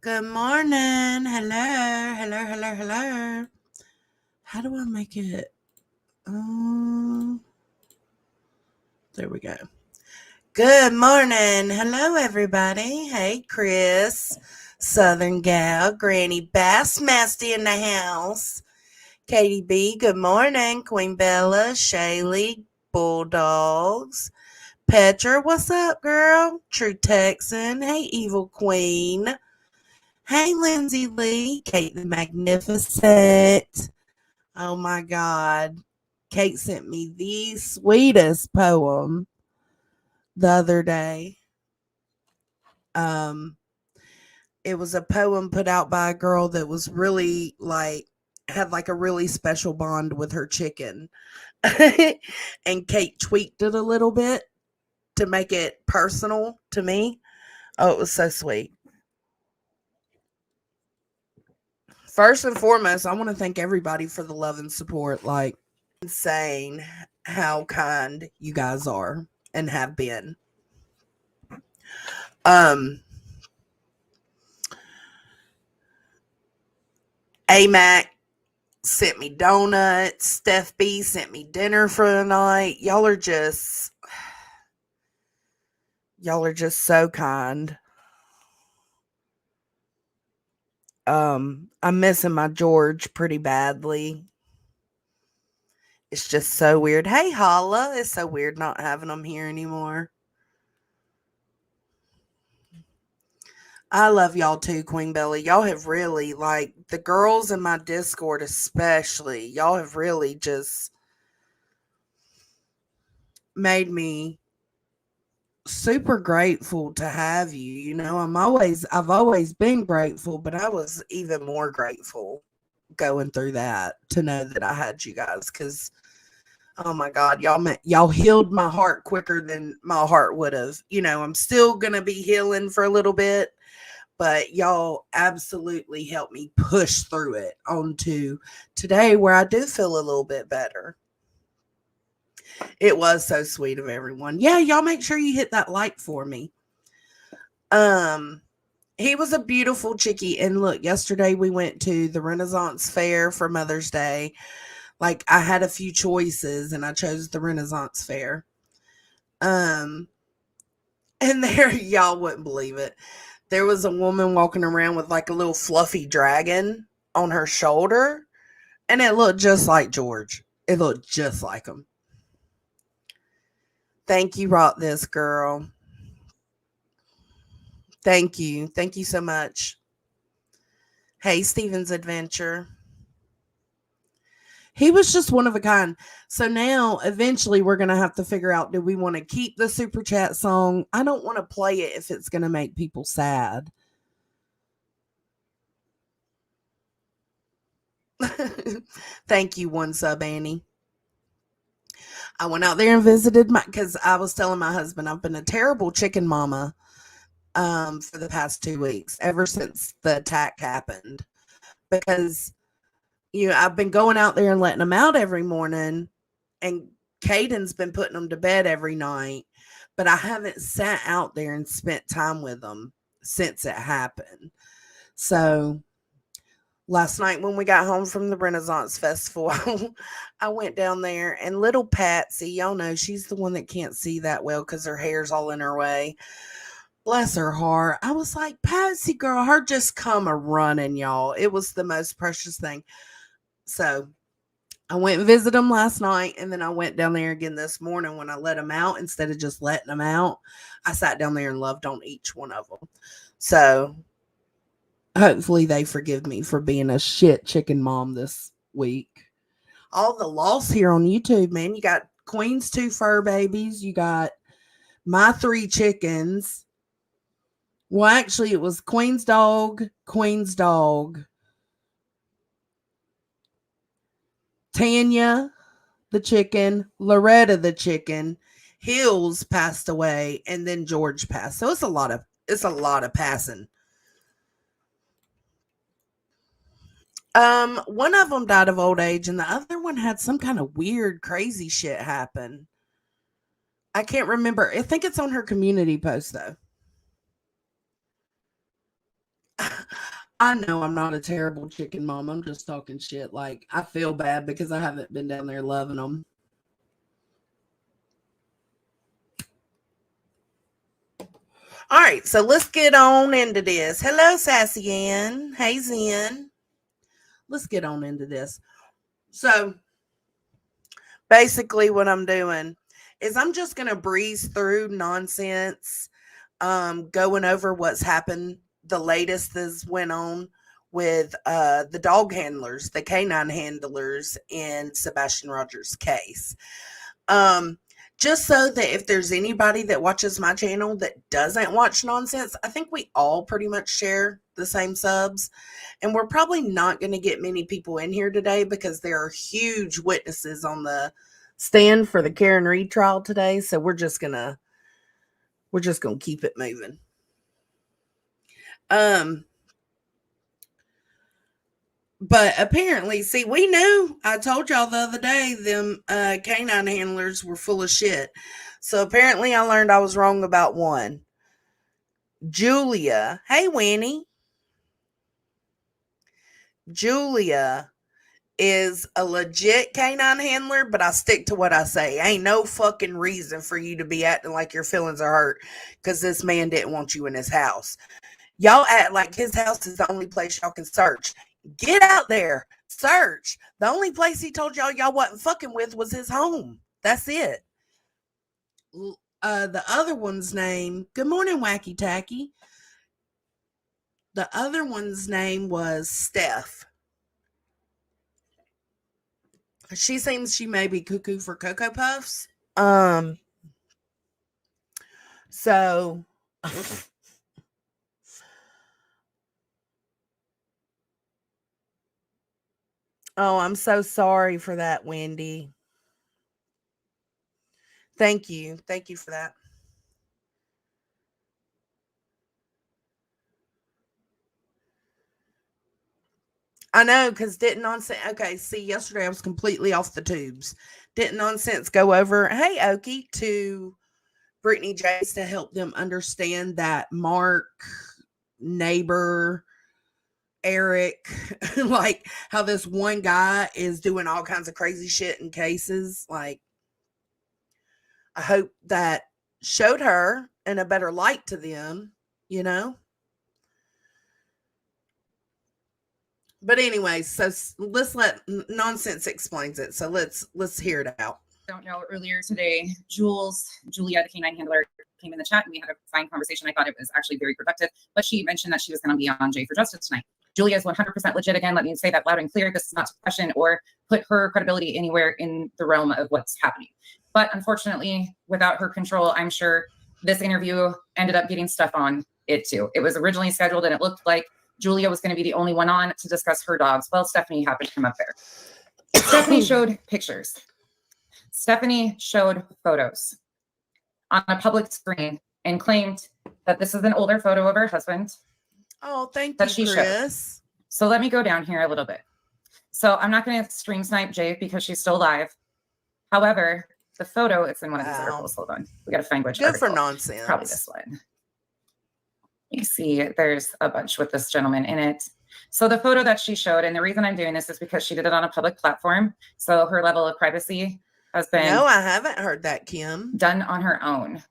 Good morning. Hello. Hello. Hello. Hello. How do I make it? Um, there we go. Good morning. Hello, everybody. Hey, Chris, Southern Gal, Granny Bassmasty in the house. Katie B, good morning. Queen Bella, Shaylee, Bulldogs. Petra, what's up, girl? True Texan. Hey, Evil Queen. Hey, Lindsay Lee, Kate the Magnificent. Oh my God. Kate sent me the sweetest poem the other day. Um, it was a poem put out by a girl that was really had like a really special bond with her chicken. And Kate tweaked it a little bit to make it personal to me. Oh, it was so sweet. First and foremost, I want to thank everybody for the love and support. Like, insane how kind you guys are and have been. Um, AMAC sent me donuts. Steph B sent me dinner for the night. Y'all are just so kind. I'm missing my George pretty badly. It's just so weird. Hey, Holla, it's so weird not having them here anymore. I love y'all too, Queen Belly. Y'all have really, like, the girls in my Discord, especially, y'all have really just made me super grateful to have you. I've always been grateful, but I was even more grateful going through that to know that I had you guys because oh my God, y'all healed my heart quicker than my heart would have. I'm still gonna be healing for a little bit, but y'all absolutely helped me push through it onto today where I do feel a little bit better. It was so sweet of everyone. Yeah, y'all make sure you hit that like for me. Um, he was a beautiful chickie. And look, yesterday we went to the Renaissance Fair for Mother's Day. Like I had a few choices and I chose the Renaissance Fair. Um, and there, y'all wouldn't believe it. There was a woman walking around with like a little fluffy dragon on her shoulder, and it looked just like George. It looked just like him. Thank you, Rock This Girl. Thank you. Thank you so much. Hey, Steven's Adventure. He was just one of a kind. So now, eventually, we're going to have to figure out do we want to keep the super chat song? I don't want to play it if it's going to make people sad. Thank you, one sub, Annie. I went out there and visited because I was telling my husband I've been a terrible chicken mama for the past 2 weeks, ever since the attack happened. Because, I've been going out there and letting them out every morning, and Caden's been putting them to bed every night, but I haven't sat out there and spent time with them since it happened. So last night when we got home from the Renaissance Festival, I went down there and little Patsy, y'all know she's the one that can't see that well because her hair's all in her way. Bless her heart. I was like, Patsy girl, her just come a running, y'all. It was the most precious thing. So I went and visited them last night, and then I went down there again this morning when I let them out. Instead of just letting them out, I sat down there and loved on each one of them. So hopefully they forgive me for being a shit chicken mom this week. All the loss here on YouTube, man. You got Queen's two fur babies. You got my three chickens. Well, actually, it was Queen's dog, Tanya, the chicken, Loretta, the chicken, Hills passed away, and then George passed. So it's a lot of passing. One of them died of old age, and the other one had some kind of weird, crazy shit happen. I can't remember. I think it's on her community post though. I know I'm not a terrible chicken mom. I'm just talking shit. Like, I feel bad because I haven't been down there loving them. All right, so let's get on into this. Hello, Sassy Ann. Hey, Zen. Let's get on into this. So, basically, what I'm doing is I'm just going to breeze through nonsense, going over what's happened. The latest is went on with the dog handlers, the canine handlers in Sebastian Rogers' case. Um, just so that if there's anybody that watches my channel that doesn't watch nonsense, I think we all pretty much share the same subs. And we're probably not going to get many people in here today because there are huge witnesses on the stand for the Karen Reed trial today. So we're just gonna keep it moving. But apparently, see, we knew. I told y'all the other day them canine handlers were full of shit. So apparently, I learned I was wrong about one. Julia, hey Winnie. Julia is a legit canine handler, but I stick to what I say. Ain't no fucking reason for you to be acting like your feelings are hurt because this man didn't want you in his house. Y'all act like his house is the only place y'all can search. Get out there. Search. The only place he told y'all wasn't fucking with was his home. That's it. The other one's name, good morning, Wacky Tacky. The other one's name was Steph. She seems she may be cuckoo for Cocoa Puffs. So oh, I'm so sorry for that, Wendy. Thank you. Thank you for that. I know, because didn't nonsense. Okay, see, yesterday I was completely off the tubes. Didn't nonsense go over, hey, Okie, to Brittany James to help them understand that Mark, neighbor, Eric, like how this one guy is doing all kinds of crazy shit in cases. Like, I hope that showed her in a better light to them, you know? But anyway, so let's let nonsense explains it. So let's hear it out. Don't know, earlier today, Julia, the canine handler, came in the chat and we had a fine conversation. I thought it was actually very productive, but she mentioned that she was going to be on Jay for Justice tonight. Julia is 100% legit. Again, let me say that loud and clear. This is not to question or put her credibility anywhere in the realm of what's happening. But unfortunately, without her control, I'm sure this interview ended up getting stuff on it too. It was originally scheduled and it looked like Julia was going to be the only one on to discuss her dogs. Well, Stephanie happened to come up there. Stephanie showed pictures. Stephanie showed photos on a public screen and claimed that this is an older photo of her husband. Oh, thank you, Chris. So let me go down here a little bit. So I'm not going to stream snipe Jay because she's still live. However, the photo is in one of these articles. Hold on. We got to find which article. Good for nonsense. Probably this one. You see there's a bunch with this gentleman in it. So the photo that she showed, and the reason I'm doing this is because she did it on a public platform. So her level of privacy has been. No, I haven't heard that, Kim. Done on her own.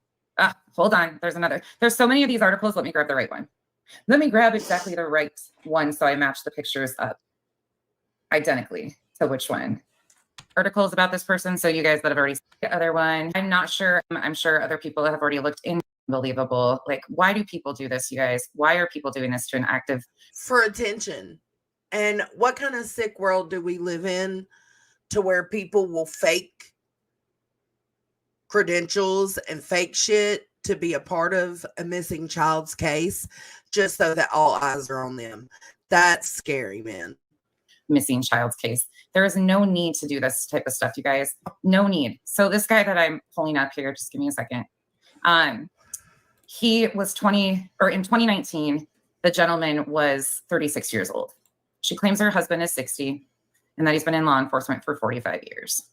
Hold on. There's another. There's so many of these articles. Let me grab the right one. Let me grab exactly the right one so I match the pictures up identically to which one. Articles about this person. So you guys that have already seen the other one. I'm not sure. I'm sure other people have already looked in. Unbelievable. Like, why do people do this, you guys? Why are people doing this to an active? For attention. And what kind of sick world do we live in to where people will fake credentials and fake shit to be a part of a missing child's case just so that all eyes are on them? That's scary, man. Missing child's case. There is no need to do this type of stuff, you guys. No need. So this guy that I'm pulling up here, just give me a second. He was in 2019, the gentleman was 36 years old. She claims her husband is 60 and that he's been in law enforcement for 45 years.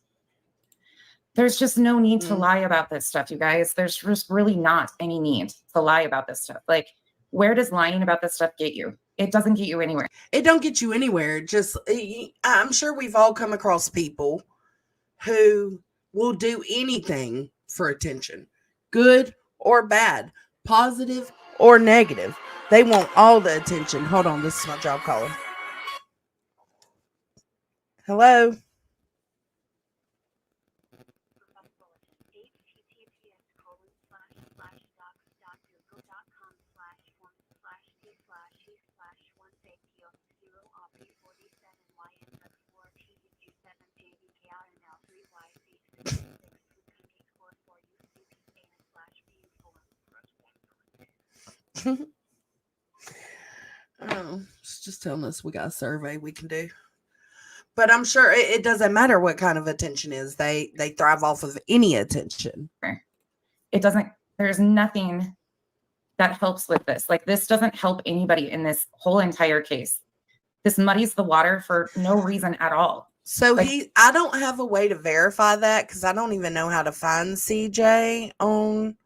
There's just no need to lie about this stuff, you guys. There's just really not any need to lie about this stuff. Like, where does lying about this stuff get you? It doesn't get you anywhere. It don't get you anywhere. Just, I'm sure we've all come across people who will do anything for attention, good or bad, positive or negative. They want all the attention. Hold on, this is my job calling. Hello. Oh, it's just telling us we got a survey we can do. But I'm sure it doesn't matter what kind of attention is. They thrive off of any attention. It doesn't, there's nothing that helps with this. Like, this doesn't help anybody in this whole entire case. This muddies the water for no reason at all. So I don't have a way to verify that because I don't even know how to find CJ on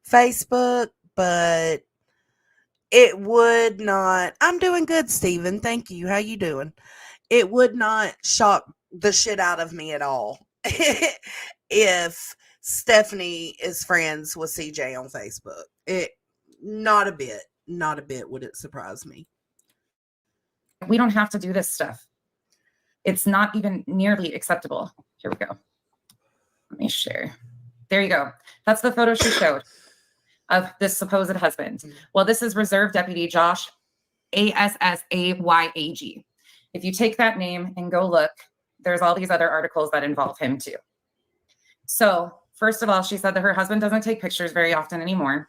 Facebook, but it would not. I'm doing good, Steven. Thank you. How you doing? It would not shock the shit out of me at all if Stephanie is friends with CJ on Facebook. Not a bit would it surprise me. We don't have to do this stuff. It's not even nearly acceptable. Here we go. Let me share. There you go. That's the photo she showed of this supposed husband. Well, this is Reserve Deputy Josh Assayag. If you take that name and go look, there's all these other articles that involve him too. So first of all, she said that her husband doesn't take pictures very often anymore.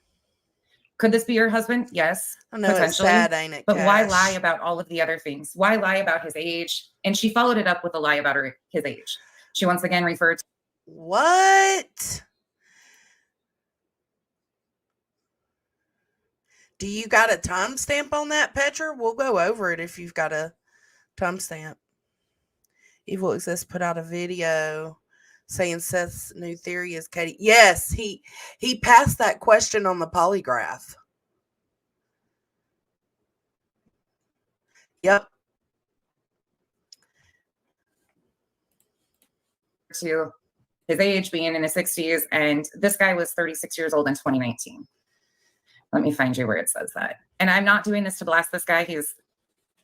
Could this be your husband? Yes, I know potentially. it's sad, ain't it? But Cash? Why lie about all of the other things? Why lie about his age? And she followed it up with a lie about his age. She once again referred to what? Do you got a timestamp on that, Petra? We'll go over it if you've got a timestamp. Evil Exists put out a video saying Seth's new theory is Katie. Yes, he passed that question on the polygraph. Yep. to his age being in his 60s, and this guy was 36 years old in 2019. Let me find you where it says that. And I'm not doing this to blast this guy. He's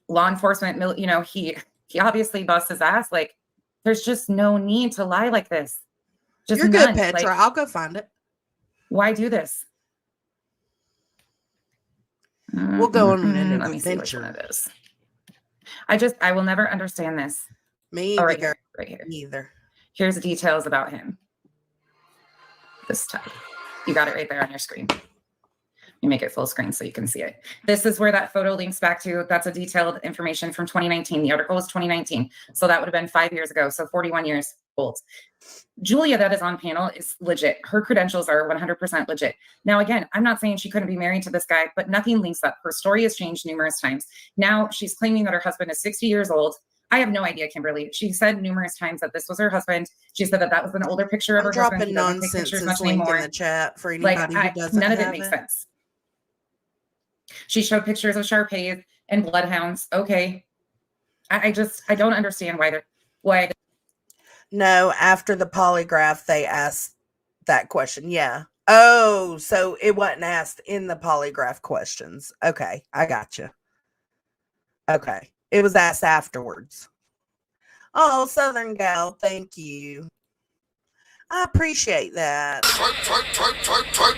law enforcement, you know, he obviously busts his ass. Like, there's just no need to lie like this. Just You're none. good, Petra. Like, I'll go find it. why do this? We'll go on an Let me see which adventure. one it is. I will never understand this. Me Oh, either. right here. Either. Here's the details about him. This type. You got it right there on your screen. You make it full screen so you can see it. This is where that photo links back to. That's a detailed information from 2019. The article was 2019. So that would have been 5 years ago. So 41 years old. Julia, that is on panel, is legit. Her credentials are 100% legit. Now, again, I'm not saying she couldn't be married to this guy, but nothing links up. Her story has changed numerous times. Now she's claiming that her husband is 60 years old. I have no idea, Kimberly. She said numerous times that this was her husband. She said that that was an older picture of her husband. He doesn't take pictures much link anymore. in the chat for anybody who doesn't none of it have makes sense. She showed pictures of Shar-Peis and bloodhounds. Okay. I don't understand why. No, after the polygraph, they asked that question. Yeah. Oh, so it wasn't asked in the polygraph questions. Okay. I gotcha. Okay. It was asked afterwards. Oh, Southern gal. Thank you. I appreciate that. Twerk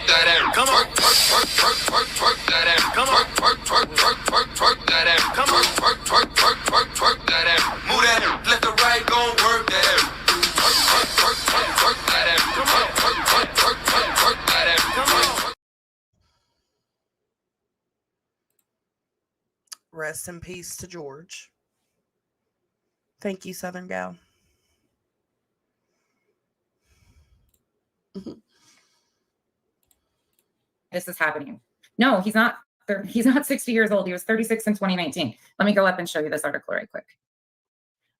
that ass. Come on. Twerk that ass. Come on. Twerk that ass. Come on. Twerk that ass. Move that ass. Let the right go work that ass. Twerk that ass. Come on. Twerk that ass. Come on. Rest in peace to George. Thank you, Southern gal. This is happening. No, he's not 60 years old. He was 36 in 2019. Let me go up and show you this article right quick.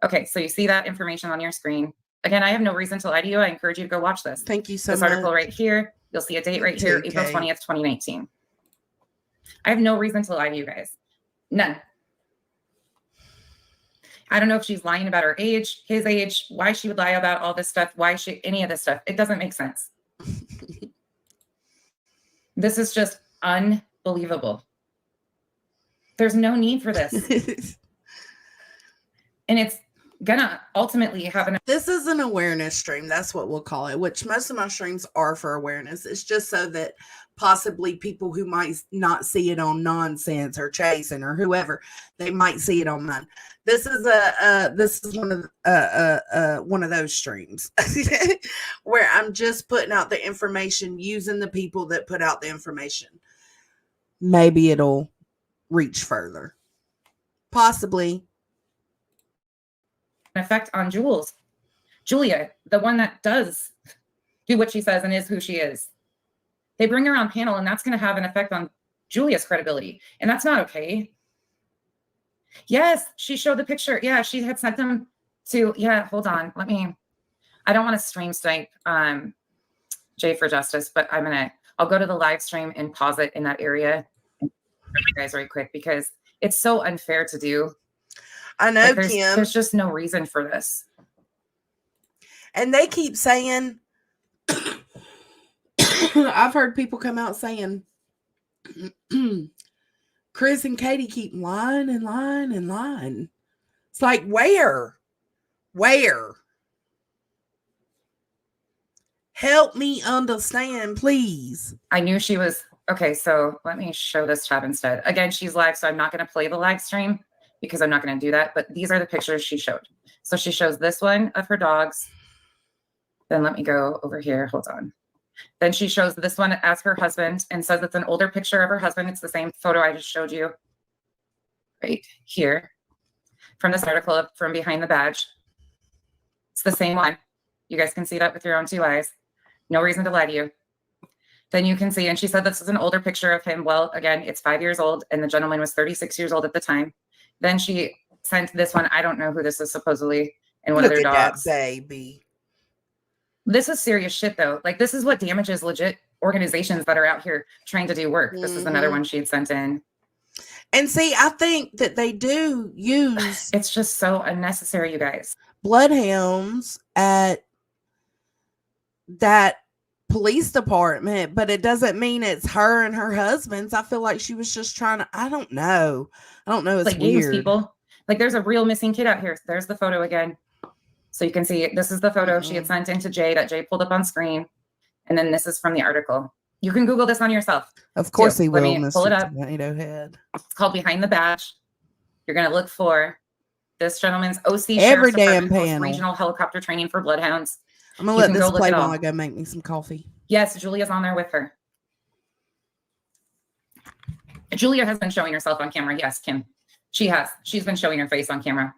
Okay, so you see that information on your screen. Again, I have no reason to lie to you. I encourage you to go watch this. Thank you so much. This article right here. You'll see a date right here, April 20th, 2019. I have no reason to lie to you guys. None. I don't know if she's lying about her age, his age, why she would lie about all this stuff, any of this stuff. It doesn't make sense. This is just unbelievable. There's no need for this. And it's gonna ultimately have an... This is an awareness stream. That's what we'll call it, which most of my streams are for awareness. It's just so that possibly people who might not see it on Nonsense or Chasing or whoever, they might see it on mine. This is one of those streams where I'm just putting out the information using the people that put out the information. Maybe it'll reach further. Possibly. Effect on Julia, the one that does do what she says and is who she is. They bring her on panel, and that's going to have an effect on Julia's credibility, and that's not okay. Yes, she showed the picture. Yeah, she had sent them to... Yeah, hold on. I don't want to stream snipe Jay for Justice, but I'll go to the live stream and pause it in that area and show you guys right quick, because it's so unfair to do. I know, Kim. There's just no reason for this. And they keep saying, I've heard people come out saying, Chris and Katie keep lying and lying and lying. It's like, where? Help me understand, please. I knew she was... Okay, so let me show this tab instead. Again, she's live, so I'm not going to play the live stream, because I'm not going to do that. But these are the pictures she showed. So she shows this one of her dogs. Then let me go over here. Hold on. Then she shows this one as her husband and says it's an older picture of her husband. It's the same photo I just showed you right here from this article from Behind the Badge. It's the same one. You guys can see that with your own two eyes. No reason to lie to you. Then you can see, and she said this is an older picture of him. Well, again, it's 5 years old, and the gentleman was 36 years old at the time. Then she sent this one. I don't know who this is supposedly, and one of their dogs. That baby. This is serious shit, though. Like, this is what damages legit organizations that are out here trying to do work. This is another one she had sent in. And see, I think that they do use... It's just so unnecessary, you guys. Bloodhounds at that police department, but it doesn't mean it's her and her husband's. I feel like she was just trying to... I don't know. It's like weird. People. Like, there's a real missing kid out here. There's the photo again. So you can see this is the photo she had sent into Jay that Jay pulled up on screen. And then this is from the article. You can Google this on yourself. Of course he will. Let me pull it up. Tomato head. It's called Behind the Badge. You're going to look for this gentleman's OC Every Sheriff's damn Department panel. Regional Helicopter Training for Bloodhounds. I'm going to let this play while I go make me some coffee. Yes, Julia's on there with her. Julia has been showing herself on camera. Yes, Kim. She has. She's been showing her face on camera.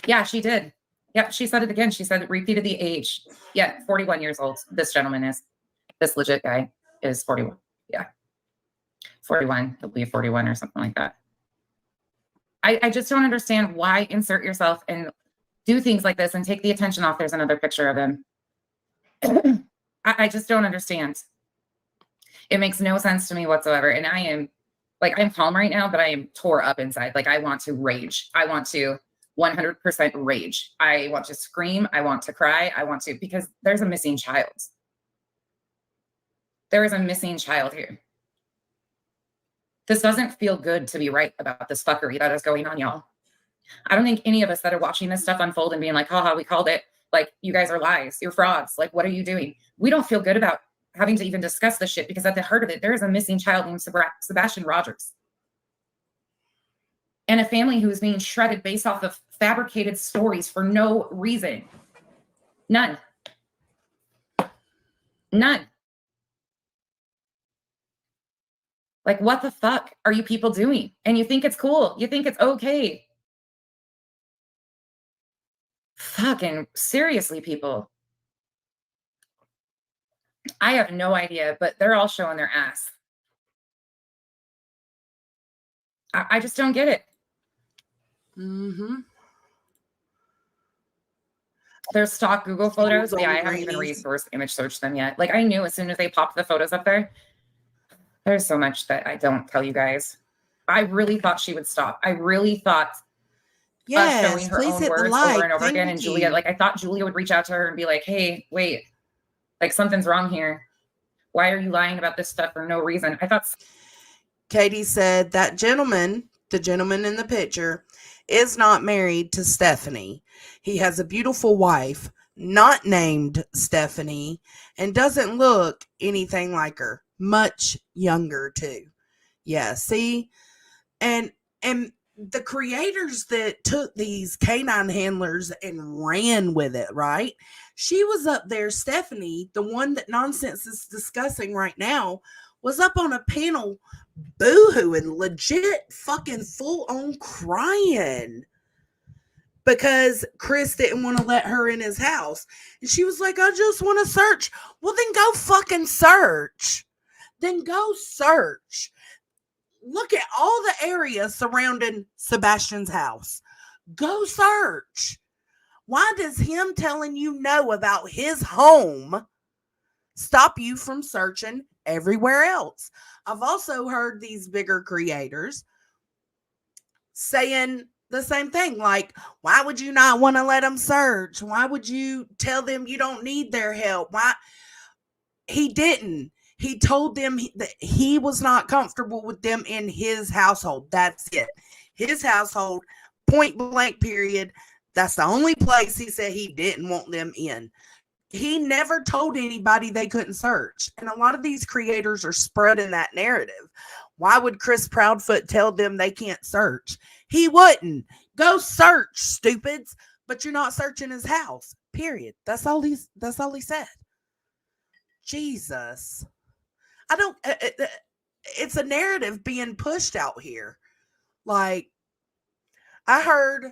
Yeah, she did. Yeah, she said it again. She said, repeated the age. Yeah, 41 years old. This gentleman is. This legit guy is 41. Yeah. 41. He'll be 41 or something like that. I just don't understand why insert yourself and do things like this and take the attention off. There's another picture of him. I just don't understand. It makes no sense to me whatsoever. And I am like, I'm calm right now, but I am tore up inside. Like, I want to rage. I want to 100% rage. I want to scream. I want to cry. Because there's a missing child. There is a missing child here. This doesn't feel good to be right about this fuckery that is going on, y'all. I don't think any of us that are watching this stuff unfold and being like, haha, we called it. Like, you guys are lies. You're frauds. Like, what are you doing? We don't feel good about having to even discuss this shit, because at the heart of it, there is a missing child named Sebastian Rogers. And a family who is being shredded based off of fabricated stories for no reason. None. Like, what the fuck are you people doing? And you think it's cool. You think it's okay. Fucking seriously, people. I have no idea, but they're all showing their ass. I just don't get it. There's stock Google photos. Yeah, I haven't even resource image searched them yet. Like, I knew as soon as they popped the photos up there. There's so much that I don't tell you guys. I really thought she would stop. I really thought us showing Yes, her please own hit the words like. over and over Thank again. And Julia, you. like, I thought Julia would reach out to her and be like, hey, wait, like something's wrong here. Why are you lying about this stuff for no reason? I thought Katie said that gentleman, the gentleman in the picture, is not married to Stephanie. He has a beautiful wife, not named Stephanie, and doesn't look anything like her. Much younger too. Yeah, see? And the creators that took these canine handlers and ran with it, right? She was up there, Stephanie, the one that Nonsense is discussing right now, was up on a panel boo-hooing, legit fucking full-on crying because Chris didn't want to let her in his house. And she was like, I just want to search. Well, then go fucking search. Then go search. Look at all the area surrounding Sebastian's house. Go search. Why does him telling you no about his home stop you from searching everywhere else? I've also heard these bigger creators saying the same thing. Like, why would you not want to let them search? Why would you tell them you don't need their help? Why? He didn't. He told them that he was not comfortable with them in his household. That's it. His household, point blank, period. That's the only place he said he didn't want them in. He never told anybody they couldn't search. And a lot of these creators are spreading that narrative. Why would Chris Proudfoot tell them they can't search? He wouldn't. Go search, stupids. But you're not searching his house. Period. That's all he said. Jesus. I don't it's a narrative being pushed out here. Like, I heard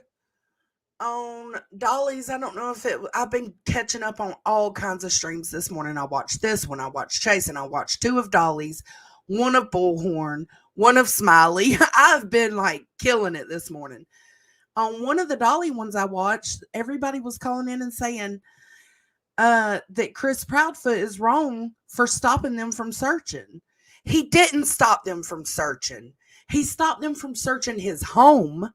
on Dolly's, I don't know if I've been catching up on all kinds of streams this morning. I watched this one, I watched Chase, and I watched 2 of Dolly's, 1 of Bullhorn, 1 of Smiley. I've been like killing it this morning. On one of the Dolly ones I watched, everybody was calling in and saying that Chris Proudfoot is wrong for stopping them from searching. He didn't stop them from searching. He stopped them from searching his home,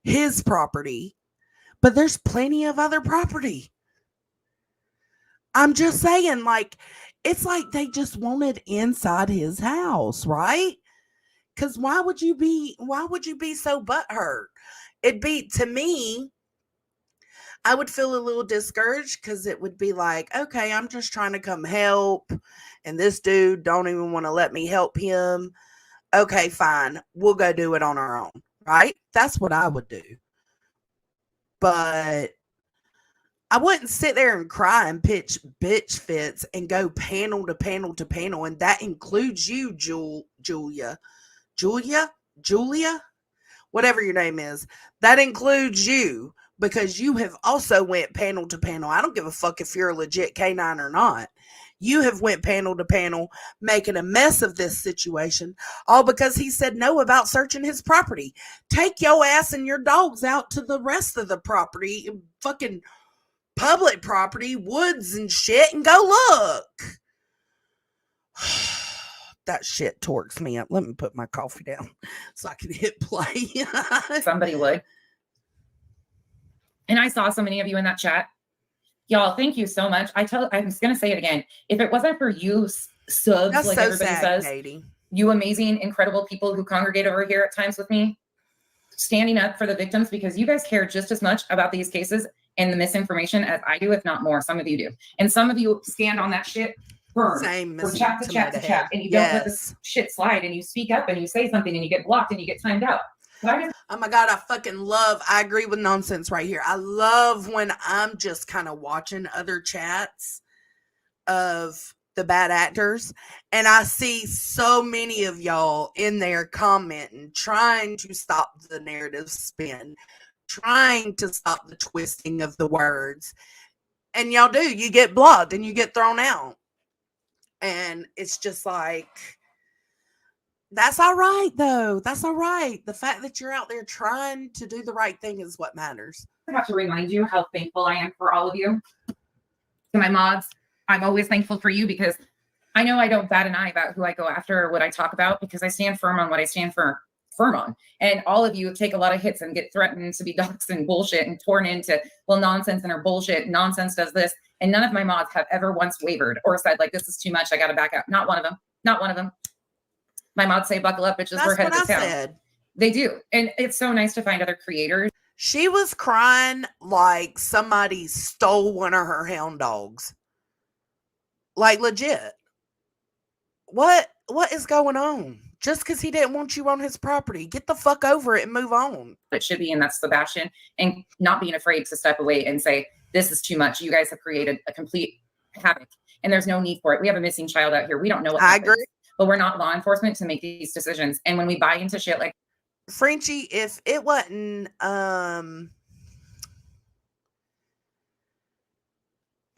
his property, but there's plenty of other property. I'm just saying, like, it's like they just wanted inside his house, right? Because why would you be so butthurt? It'd be, to me, I would feel a little discouraged because it would be like, okay, I'm just trying to come help, and this dude don't even want to let me help him. Okay, fine. We'll go do it on our own, right? That's what I would do. But I wouldn't sit there and cry and pitch bitch fits and go panel to panel to panel, and that includes you, Julia, whatever your name is. That includes you. Because you have also went panel to panel. I don't give a fuck if you're a legit canine or not. You have went panel to panel, making a mess of this situation, all because he said no about searching his property. Take your ass and your dogs out to the rest of the property, fucking public property, woods and shit, and go look. That shit torques me up. Let me put my coffee down so I can hit play. somebody would. And I saw so many of you in that chat. Y'all, thank you so much. I'm just going to say it again. If it wasn't for you subs, That's like so everybody sad, says, Katie. you amazing, incredible people who congregate over here at times with me, standing up for the victims, because you guys care just as much about these cases and the misinformation as I do, if not more. Some of you do. And some of you stand on that shit firm. Same, From Mr. chat to chat to Tomato chat. Head. And you don't let this shit slide, and you speak up and you say something and you get blocked and you get timed out. Oh my God, I agree with Nonsense right here. I love when I'm just kind of watching other chats of the bad actors and I see so many of y'all in there commenting, trying to stop the narrative spin, trying to stop the twisting of the words. And y'all do, you get blocked and you get thrown out. And it's just like, that's all right, though. That's all right. The fact that you're out there trying to do the right thing is what matters. I have to remind you how thankful I am for all of you. To my mods, I'm always thankful for you because I know I don't bat an eye about who I go after or what I talk about because I stand firm on what I stand for. firm on. And all of you take a lot of hits and get threatened to be doxxed and bullshit and torn into, well, nonsense and her bullshit. Nonsense does this. And none of my mods have ever once wavered or said, like, this is too much. I got to back out. Not one of them. Not one of them. My mods say, buckle up, bitches. We're headed to town. Said. They do. And it's so nice to find other creators. She was crying like somebody stole one of her hound dogs. Like, legit. What is going on? Just because he didn't want you on his property, get the fuck over it and move on. It should be, and that's Sebastian, and not being afraid to step away and say, this is too much. You guys have created a complete havoc, and there's no need for it. We have a missing child out here. We don't know what happens, agree, but we're not law enforcement to make these decisions. And when we buy into shit like Frenchie, if it wasn't,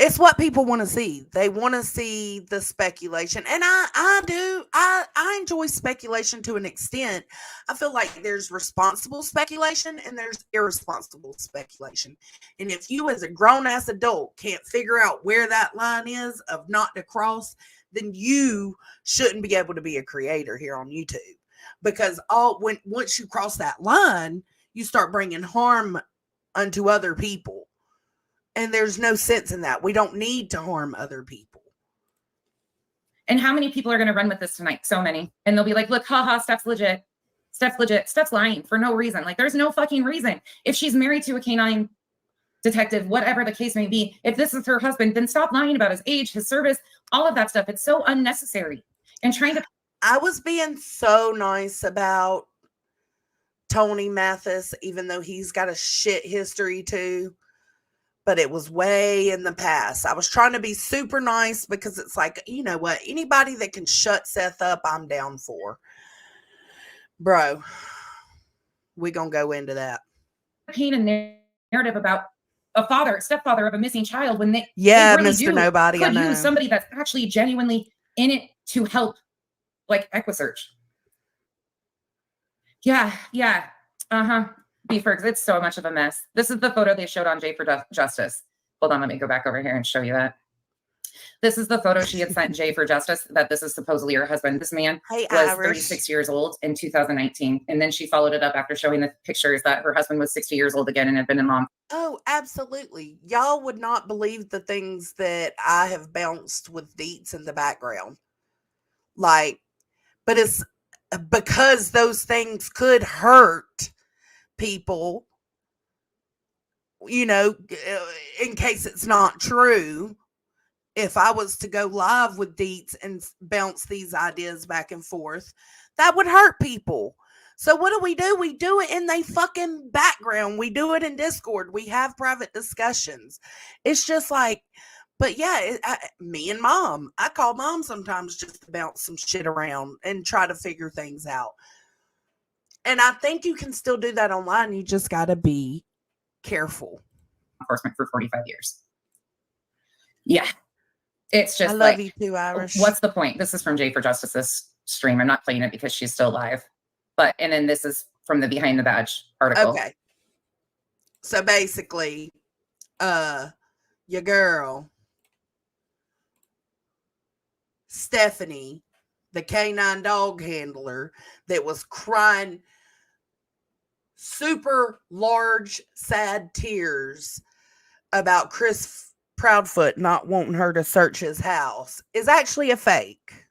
it's what people want to see. They want to see the speculation. And I enjoy speculation to an extent. I feel like there's responsible speculation and there's irresponsible speculation. And if you as a grown-ass adult can't figure out where that line is of not to cross, then you shouldn't be able to be a creator here on YouTube. Because once you cross that line, you start bringing harm unto other people. And there's no sense in that. We don't need to harm other people. And how many people are going to run with this tonight? So many. And they'll be like, look, haha, Steph's legit. Steph's legit. Steph's lying for no reason. Like, there's no fucking reason. If she's married to a canine detective, whatever the case may be, if this is her husband, then stop lying about his age, his service, all of that stuff. It's so unnecessary. And trying to... I was being so nice about Tony Mathis, even though he's got a shit history too. But it was way in the past. I was trying to be super nice because it's like, you know what? Anybody that can shut Seth up, I'm down for. Bro, we're going to go into that. Paint a narrative about a stepfather of a missing child when they really Mr. Nobody, I know. Use somebody that's actually genuinely in it to help, like Equisearch. Yeah. Uh-huh. Beefergs, it's so much of a mess. This is the photo they showed on Jay for Justice. Hold on, let me go back over here and show you that. This is the photo she had sent Jay for Justice, that this is supposedly her husband. This man was Irish. 36 years old in 2019. And then she followed it up after showing the pictures that her husband was 60 years old again and had been in long. Oh, absolutely. Y'all would not believe the things that I have bounced with Deets in the background. Like, but it's because those things could hurt people, you know, in case it's not true. If I was to go live with Deets and bounce these ideas back and forth, that would hurt people. So what do? We do it in the fucking background. We do it in Discord. We have private discussions. It's just like, but yeah, me and mom, I call mom sometimes just to bounce some shit around and try to figure things out. And I think you can still do that online. You just got to be careful. Enforcement for 45 years. Yeah. It's just I love you too, Irish. What's the point? This is from Jay for Justice's stream. I'm not playing it because she's still live. And then this is from the Behind the Badge article. Okay. So basically, your girl, Stephanie, the canine dog handler that was crying super large, sad tears about Chris Proudfoot not wanting her to search his house, is actually a fake.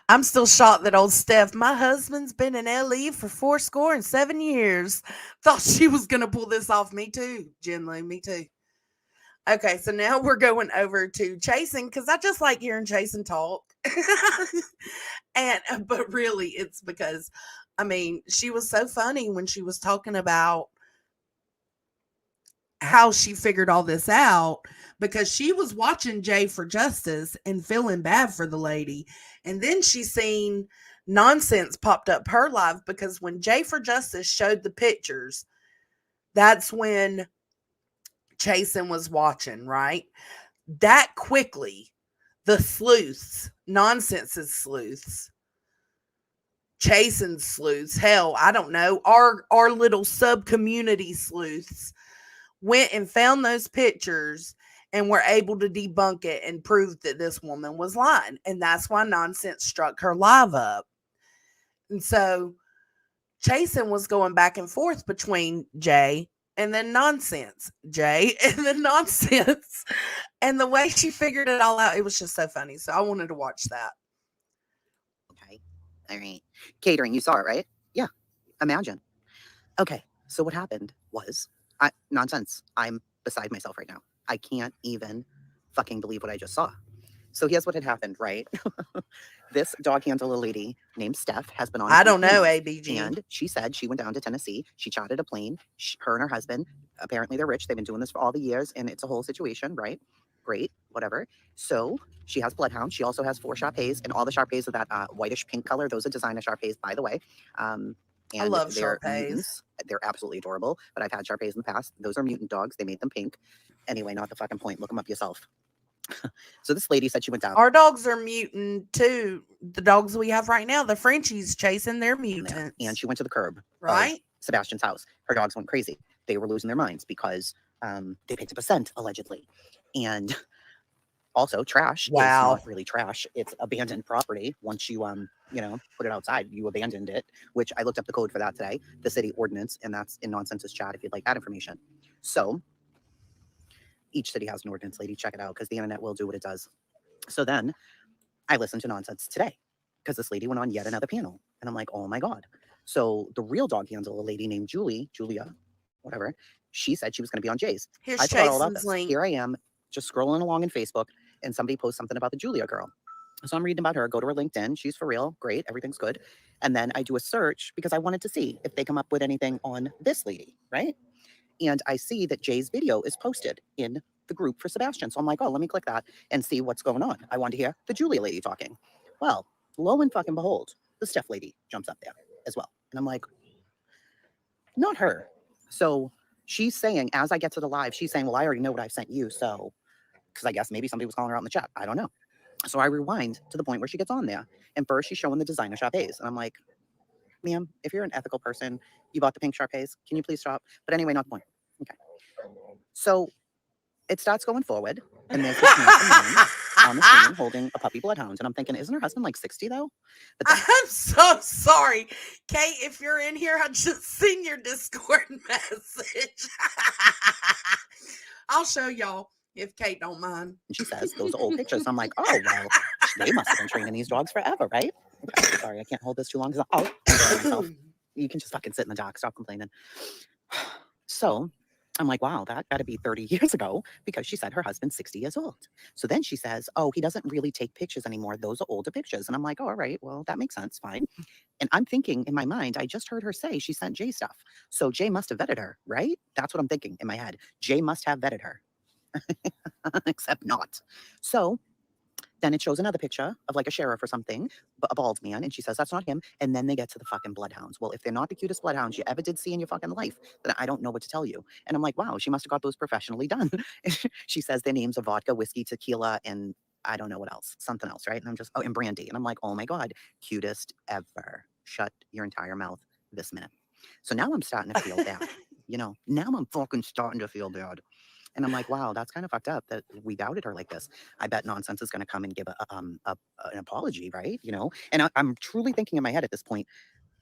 I'm still shocked that old Steph, my husband's been in LE for 47 years. Thought she was going to pull this off. Me too, Jen Lou, me too. Okay, so now we're going over to Chasen because I just like hearing Chasen talk. But really, it's because, I mean, she was so funny when she was talking about how she figured all this out, because she was watching Jay for Justice and feeling bad for the lady. And then she seen nonsense popped up her live, because when Jay for Justice showed the pictures, that's when Chasen was watching, right? That quickly, the sleuths, Nonsense's sleuths, Chasen's sleuths, hell, I don't know, our little sub-community sleuths went and found those pictures and were able to debunk it and prove that this woman was lying. And that's why Nonsense struck her live up. And so Chasen was going back and forth between Jay and then Nonsense, Jay and then Nonsense. And the way she figured it all out, it was just so funny. So I wanted to watch that. Okay. All right. Catering, you saw it, right? Yeah. Imagine. Okay. So what happened was, nonsense. I'm beside myself right now. I can't even fucking believe what I just saw. So here's what had happened, right? This dog handler lady named Steph has been on. I don't know, ABG. And she said she went down to Tennessee. She chartered a plane. Her and her husband, apparently they're rich. They've been doing this for all the years, and it's a whole situation, right? Great, whatever. So she has bloodhounds. She also has 4 Shar-Peis, and all the Shar-Peis are that whitish pink color. Those are designer Shar-Peis, by the way. And I love they're Shar-Peis. mutants. They're absolutely adorable, but I've had Shar-Peis in the past. Those are mutant dogs. They made them pink. Anyway, not the fucking point. Look them up yourself. So this lady said she went down. Our dogs are mutant too. The dogs we have right now, the Frenchies chasing their mutants. And she went to the curb. Right? Sebastian's house. Her dogs went crazy. They were losing their minds because they picked up a scent, allegedly. And also trash. Wow. It's not really trash. It's abandoned property. Once you, put it outside, you abandoned it, which I looked up the code for that today, the city ordinance, and that's in Nonsense's chat if you'd like that information. So each city has an ordinance, lady. Check it out because the internet will do what it does. So then I listened to Nonsense today because this lady went on yet another panel. And I'm like, oh my God. So the real dog handler, a lady named Julia, whatever, she said she was going to be on Jay's. Here's I forgot all about Chasen's this. link. Here I am just scrolling along in Facebook and somebody posts something about the Julia girl. So I'm reading about her, go to her LinkedIn. She's for real. Great. Everything's good. And then I do a search because I wanted to see if they come up with anything on this lady, right? And I see that Jay's video is posted in the group for Sebastian. So I'm like, oh, let me click that and see what's going on. I want to hear the Julia lady talking. Well, lo and fucking behold, the Steph lady jumps up there as well. And I'm like, not her. So she's saying, as I get to the live, she's saying, well, I already know what I've sent you. So, because I guess maybe somebody was calling her out in the chat. I don't know. So I rewind to the point where she gets on there. And first she's showing the designer Shar-Peis. And I'm like, ma'am, if you're an ethical person, you bought the pink Shar-Peis. Can you please stop? But anyway, not the point. Okay. So it starts going forward. And there's this man on the screen holding a puppy bloodhound. And I'm thinking, isn't her husband like 60 though? But then, I'm so sorry. Kate, if you're in here, I just seen your Discord message. I'll show y'all if Kate don't mind. she says, those are old pictures. I'm like, oh, well, they must have been training these dogs forever, right? Okay, sorry, I can't hold this too long because I'm enjoying myself. You can just fucking sit in the dock. Stop complaining. So I'm like, wow, that got to be 30 years ago because she said her husband's 60 years old. So then she says, oh, he doesn't really take pictures anymore. Those are older pictures. And I'm like, oh, all right, well, that makes sense. Fine. And I'm thinking in my mind, I just heard her say she sent Jay stuff. So Jay must have vetted her, right? That's what I'm thinking in my head. Jay must have vetted her. Except not. So then it shows another picture of like a sheriff or something, a bald man, and she says that's not him. And then they get to the fucking bloodhounds. Well, if they're not the cutest bloodhounds you ever did see in your fucking life, then I don't know what to tell you. And I'm like, wow, she must have got those professionally done. She says their names are vodka, whiskey, tequila, and I don't know what else, something else, right? And I'm just, oh, and brandy. And I'm like, oh my God, cutest ever. Shut your entire mouth this minute. So now I'm starting to feel bad. Now I'm fucking starting to feel bad. And I'm like, wow, that's kind of fucked up that we doubted her like this. I bet Nonsense is going to come and give an apology, right? And I'm truly thinking in my head at this point,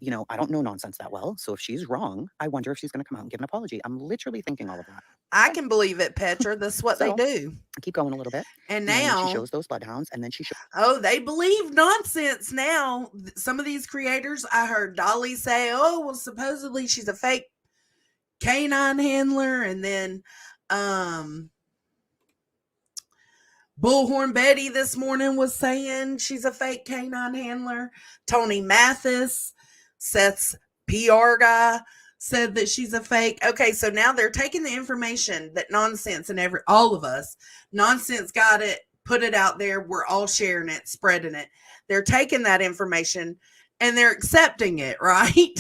I don't know Nonsense that well. So if she's wrong, I wonder if she's going to come out and give an apology. I'm literally thinking all of that. I can believe it, Petra. That's what they do. I keep going a little bit. And now she shows those bloodhounds, and then she shows. Oh, they believe Nonsense now. Some of these creators, I heard Dolly say, oh, well, supposedly she's a fake canine handler. And then Bullhorn Betty this morning was saying she's a fake canine handler. Tony Mathis, Seth's PR guy, said that she's a fake. Okay, so now they're taking the information that Nonsense and all of us, Nonsense got it, put it out there. We're all sharing it, spreading it. They're taking that information and they're accepting it, right?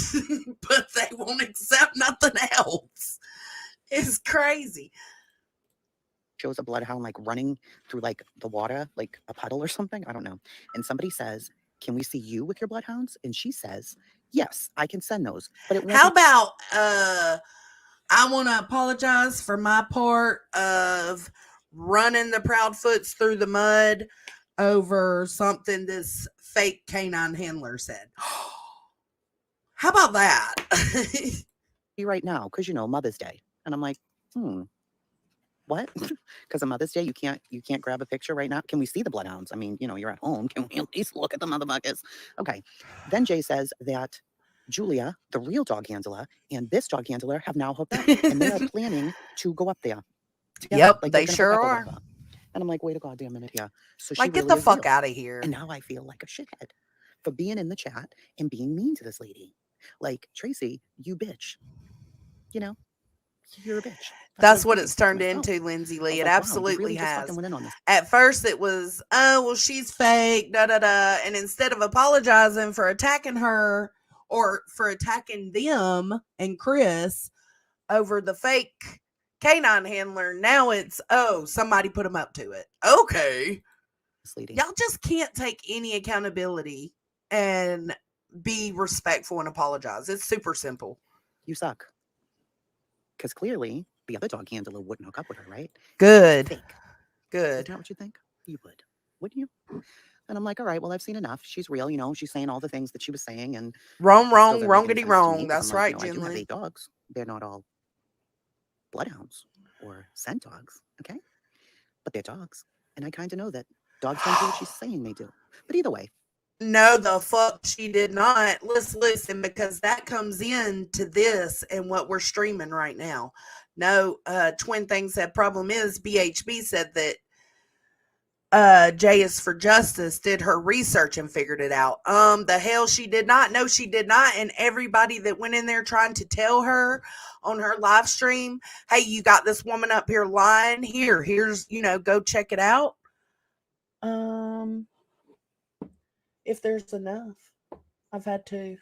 But they won't accept nothing else. It's crazy. Shows a bloodhound like running through like the water, like a puddle or something. I don't know. And somebody says, can we see you with your bloodhounds? And she says, yes, I can send those. But it how about I want to apologize for my part of running the Proudfoots through the mud over something this fake canine handler said. How about that? Right now, because Mother's Day. And I'm like, what? Because of Mother's Day, you can't grab a picture right now. Can we see the bloodhounds? I mean, you're at home. Can we at least look at the motherfuckers? Okay. Then Jay says that Julia, the real dog handler, and this dog handler have now hooked up, and they are planning to go up there together. Yep, Like, they they're gonna sure hook up or are. whatever. And I'm like, wait a goddamn minute here. So she Like, get really the is fuck real. out of here. And now I feel like a shithead for being in the chat and being mean to this lady. Like, Tracy, you bitch. You're a bitch. That's I'm what thinking it's to turned myself. into, Lindsay I Lee. was It like, wow, you absolutely really just fucking has. went in on this. At first, it was, oh, well, she's fake, da da da. And instead of apologizing for attacking her or for attacking them and Chris over the fake canine handler, now it's, oh, somebody put them up to it. Okay. Misleading. Y'all just can't take any accountability and be respectful and apologize. It's super simple. You suck. Because clearly, the other dog handler wouldn't hook up with her, right? Good. Fake. Good. Isn't that what you think? You would. Wouldn't you? And I'm like, all right, well, I've seen enough. She's real, she's saying all the things that she was saying. And Wrong, it still doesn't make any wrongity sense to me, wrong. 'cause That's I'm like, right, I do have Jen 8 dogs. They're not all bloodhounds or scent dogs, okay? But they're dogs. And I kind of know that dogs don't do what she's saying they do. But either way. No, the fuck she did not. Let's listen, because that comes in to this and what we're streaming right now. No, Twin Thing said problem is BHB said that J is for Justice did her research and figured it out. The hell she did not. No, she did not. And everybody that went in there trying to tell her on her live stream, hey, you got this woman up here lying. Here's, go check it out. If there's enough. I've had to.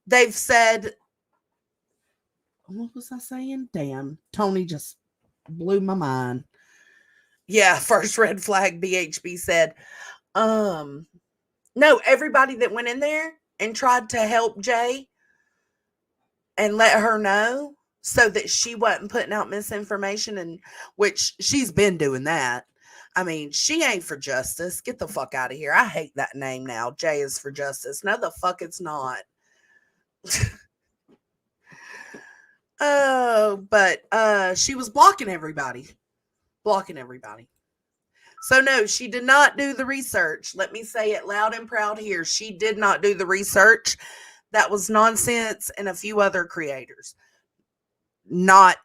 They've said, what was I saying? Damn, Tony just blew my mind. Yeah, first red flag, BHB said. No, everybody that went in there and tried to help Jay and let her know so that she wasn't putting out misinformation, and which she's been doing that. I mean, she ain't for justice. Get the fuck out of here. I hate that name now. Jay is for justice. No, the fuck it's not. Oh, but she was blocking everybody. So no, she did not do the research. Let me say it loud and proud here. She did not do the research. That was nonsense and a few other creators. Not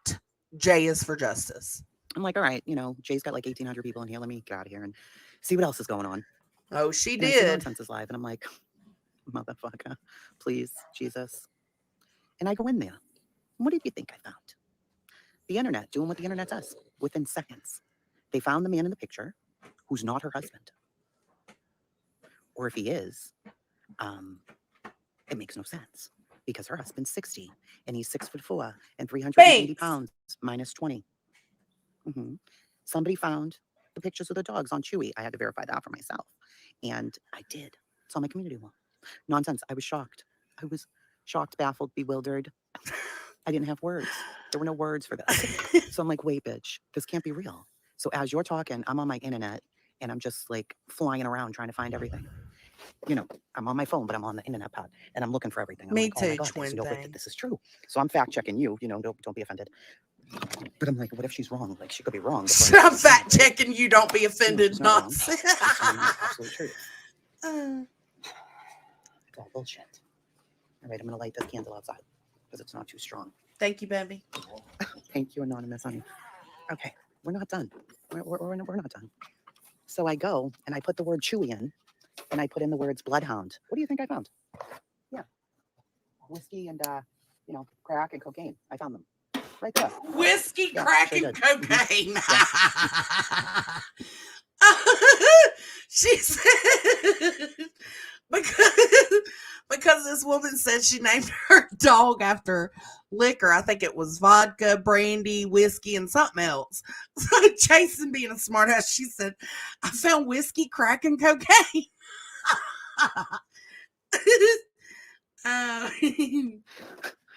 Jay is for justice. I'm like, all right, Jay's got like 1,800 people in here. Let me get out of here and see what else is going on. Oh, she And I see did. Nonsense is live, and I'm like, motherfucker, please, Jesus. And I go in there. What did you think I found? The internet doing what the internet does within seconds. They found the man in the picture who's not her husband. Or if he is, it makes no sense because her husband's 60 and he's 6'4" and 380 pounds minus 20. Somebody found the pictures of the dogs on Chewy. I had to verify that for myself. And I did. It's on my community wall. Nonsense. I was shocked. I was shocked, baffled, bewildered. I didn't have words. There were no words for this. So I'm like, wait, bitch, this can't be real. So as you're talking, I'm on my internet and I'm just like flying around trying to find everything. I'm on my phone, but I'm on the internet pad and I'm looking for everything. I'm Me like, too, oh my God, Twin no way Thing. that this is true. So I'm fact checking you, don't be offended. But I'm like, what if she's wrong? Like, she could be wrong. I'm fact checking you. Don't be offended. She's not wrong. Nonsense. She's telling me the absolute truth. It's all bullshit. All right, I'm going to light this candle outside because it's not too strong. Thank you, baby. Thank you, Anonymous, honey. Okay, we're not done. We're not done. So I go and I put the word Chewy in and I put in the words bloodhound. What do you think I found? Yeah. Whiskey and, crack and cocaine. I found them. Right there. Whiskey, Yeah, crack, sure and did. cocaine. She said because this woman said she named her dog after liquor. I think it was vodka, brandy, whiskey, and something else. So Jason, being a smartass, she said, "I found whiskey, crack, and cocaine."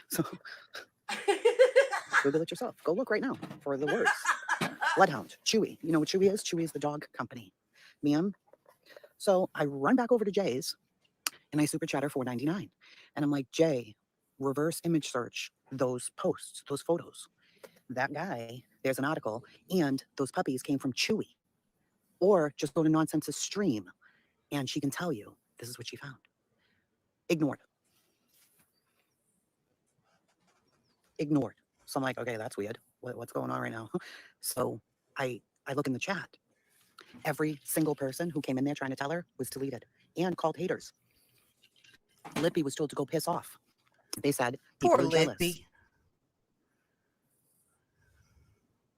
So Google it yourself. Go look right now for the words. Bloodhound, Chewy. You know what Chewy is? Chewy is the dog company. Ma'am. So I run back over to Jay's and I super chat her $4.99. And I'm like, Jay, reverse image search those posts, those photos. That guy, there's an article, and those puppies came from Chewy. Or just go to Nonsense's stream and she can tell you this is what she found. Ignored. Ignored. So I'm like, okay, that's weird. What's going on right now? So I look in the chat. Every single person who came in there trying to tell her was deleted and called haters. Lippy was told to go piss off. They said people Poor are jealous. Lippy.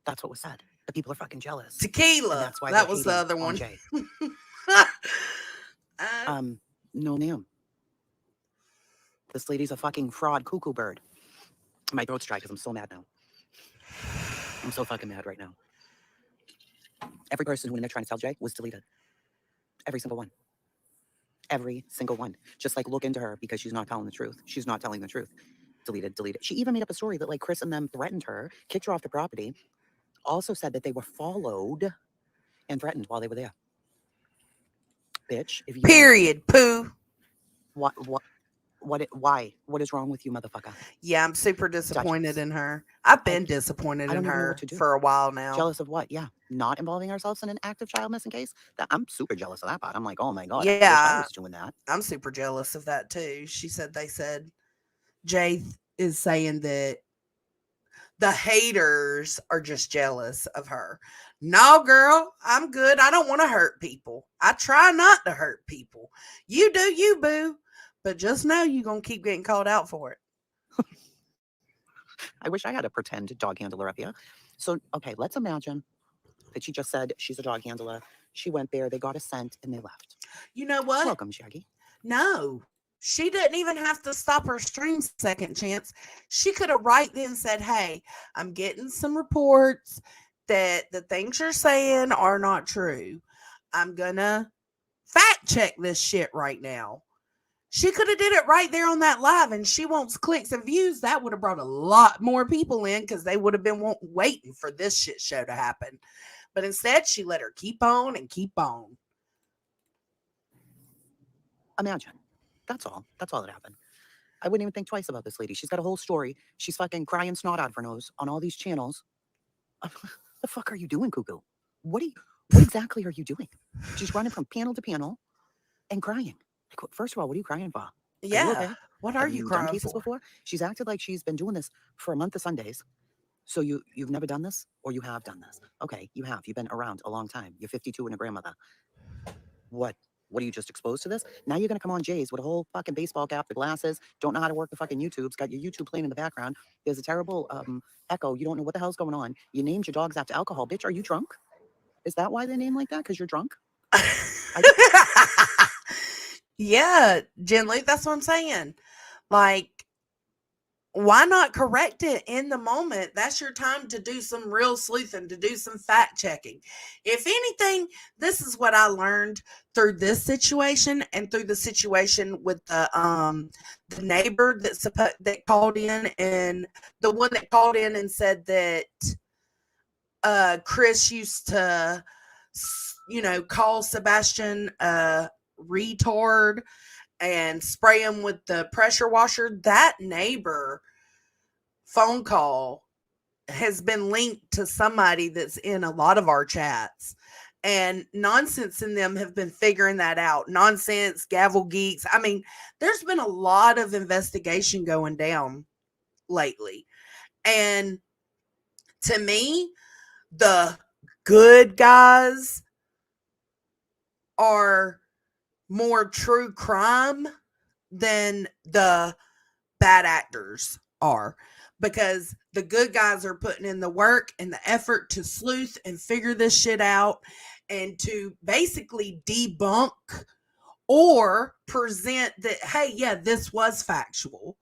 That's what was said. The people are fucking jealous. Tequila. And that's why That they're was the hating other on one. Jay. Uh, No, ma'am. This lady's a fucking fraud cuckoo bird. My throat's dry because I'm so mad now. I'm so fucking mad right now. Every person who went in there trying to tell Jay was deleted. Every single one. Every single one. Just like look into her because she's not telling the truth. She's not telling the truth. Deleted. She even made up a story that like Chris and them threatened her, kicked her off the property. Also said that they were followed and threatened while they were there. Bitch, if you period. Pooh. why? What is wrong with you, motherfucker? Yeah, I'm super disappointed in her. I've been disappointed I don't in even know her what to do. for a while now. Jealous of what? Yeah, not involving ourselves in an active child missing case. That I'm super jealous of that part. I'm like, oh my god, I wish I was doing that. I'm super jealous of that too. They said Jay is saying that the haters are just jealous of her. No, girl, I'm good. I don't want to hurt people. I try not to hurt people. You do you, boo. But just know you're going to keep getting called out for it. I wish I had a pretend dog handler up here. So, okay, let's imagine that she just said she's a dog handler. She went there, they got a scent, and they left. You know what? Welcome, Shaggy. No, she didn't even have to stop her stream second chance. She could have right then said, hey, I'm getting some reports that the things you're saying are not true. I'm going to fact check this shit right now. She could have did it right there on that live, and she wants clicks and views. That would have brought a lot more people in because they would have been waiting for this shit show to happen. But instead, she let her keep on and keep on. Imagine. That's all. That's all that happened. I wouldn't even think twice about this lady. She's got a whole story. She's fucking crying snot out of her nose on all these channels. The fuck are you doing, Cuckoo? What exactly are you doing? She's running from panel to panel and crying. Like, first of all, what are you crying for? Yeah. Are you okay? What are you crying done cases for? before? She's acted like she's been doing this for a month of Sundays. So you've never done this, or you have done this? Okay, you have. You've been around a long time. You're 52 and a grandmother. What are you just exposed to this? Now you're gonna come on Jay's with a whole fucking baseball cap, the glasses, don't know how to work the fucking YouTube's got your YouTube playing in the background. There's a terrible echo. You don't know what the hell's going on. You named your dogs after alcohol. Bitch, are you drunk? Is that why they're named like that? Because you're drunk? Yeah, gently. That's what I'm saying. Like, why not correct it in the moment? That's your time to do some real sleuthing, to do some fact checking. If anything, this is what I learned through this situation and through the situation with the neighbor that called in, and the one that called in and said that Chris used to, call Sebastian retard and spray him with the pressure washer. That neighbor phone call has been linked to somebody that's in a lot of our chats, and Nonsense and them have been figuring that out. Nonsense, Gavel Geeks. I mean, there's been a lot of investigation going down lately. And to me, the good guys are more true crime than the bad actors are, because the good guys are putting in the work and the effort to sleuth and figure this shit out and to basically debunk or present that, hey, yeah, this was factual.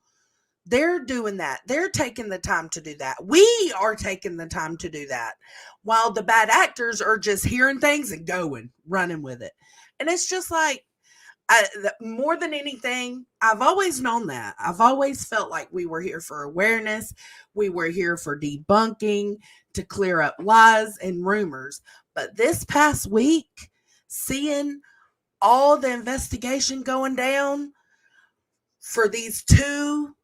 They're doing that. They're taking the time to do that. We are taking the time to do that, while the bad actors are just hearing things and running with it. And it's just like, More than anything, I've always known that. I've always felt like we were here for awareness. We were here for debunking, to clear up lies and rumors. But this past week, seeing all the investigation going down for these two,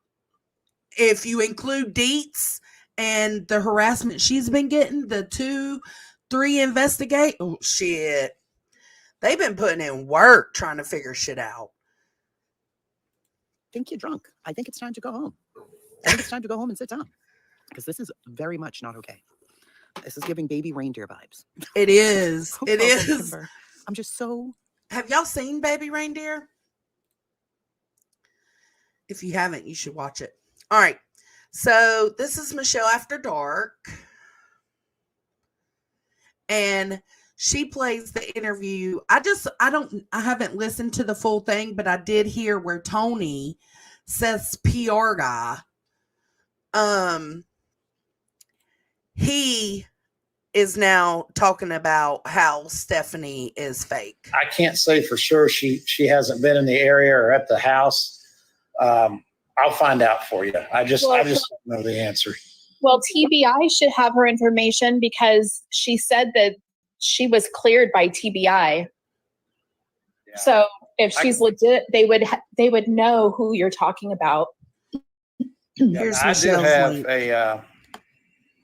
if you include Deets and the harassment she's been getting, the 3 investigate. Oh, shit. They've been putting in work trying to figure shit out. I think you're drunk. I think it's time to go home. I think it's time to go home and sit down, because this is very much not okay. This is giving baby reindeer vibes. It is. So It welcome, is. Kimber. I'm just so. Have y'all seen Baby Reindeer? If you haven't, you should watch it. All right. So this is Michelle After Dark. And she plays the interview. I haven't listened to the full thing, but I did hear where Tony, Seth's PR guy, he is now talking about how Stephanie is fake. I can't say for sure. She hasn't been in the area or at the house. I'll find out for you. I just don't know the answer. Well, TBI should have her information, because she said that she was cleared by TBI. Yeah. So if she's legit, they would know who you're talking about. Here's I Michelle's link.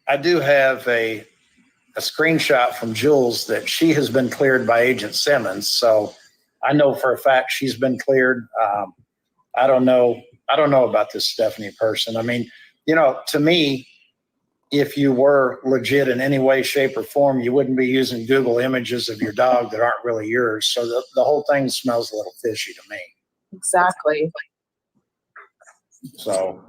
I do have a screenshot from Jules that she has been cleared by Agent Simmons. So I know for a fact she's been cleared. I don't know about this Stephanie person. I mean, to me, if you were legit in any way, shape, or form, you wouldn't be using Google images of your dog that aren't really yours. So the whole thing smells a little fishy to me. Exactly. So.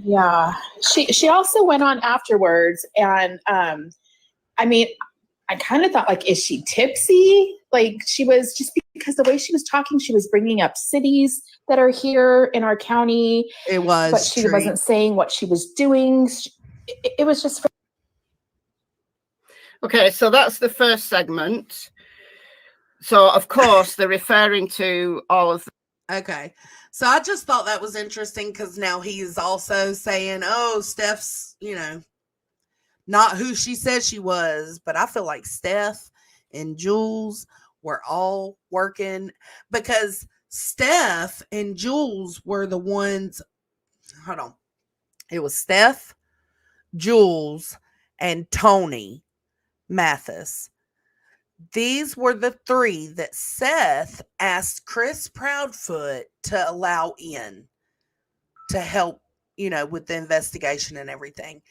Yeah. She also went on afterwards, and I mean, I kind of thought, like, is she tipsy? Like, she was, just because the way she was talking, she was bringing up cities that are here in our county. It was, but she wasn't saying what she was doing. It was just. Okay, so that's the first segment. So, of course, they're referring to all of the. Okay. So I just thought that was interesting, because now he's also saying, oh, Steph's, not who she said she was. But I feel like Steph and Jules were all working, because Steph and Jules were the ones. Hold on. It was Steph, Jules, and Tony Mathis. These were the 3 that Seth asked Chris Proudfoot to allow in to help, with the investigation and everything.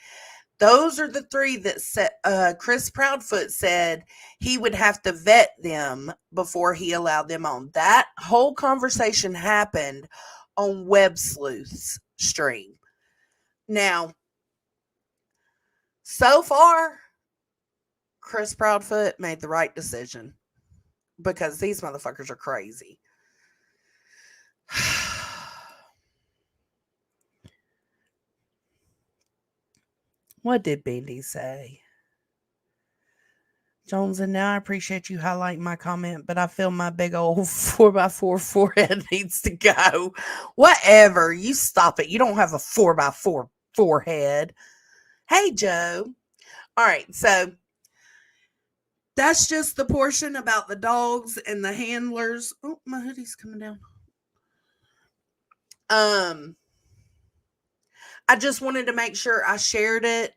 Those are the 3 that Chris Proudfoot said he would have to vet them before he allowed them on. That whole conversation happened on Web Sleuth's stream. Now, so far, Chris Proudfoot made the right decision, because these motherfuckers are crazy. What did Bendy say? Jones, and now I appreciate you highlighting my comment, but I feel my big old 4x4 forehead needs to go. Whatever. You stop it. You don't have a 4x4 forehead. Hey, Joe. All right. So that's just the portion about the dogs and the handlers. Oh, my hoodie's coming down. I just wanted to make sure I shared it.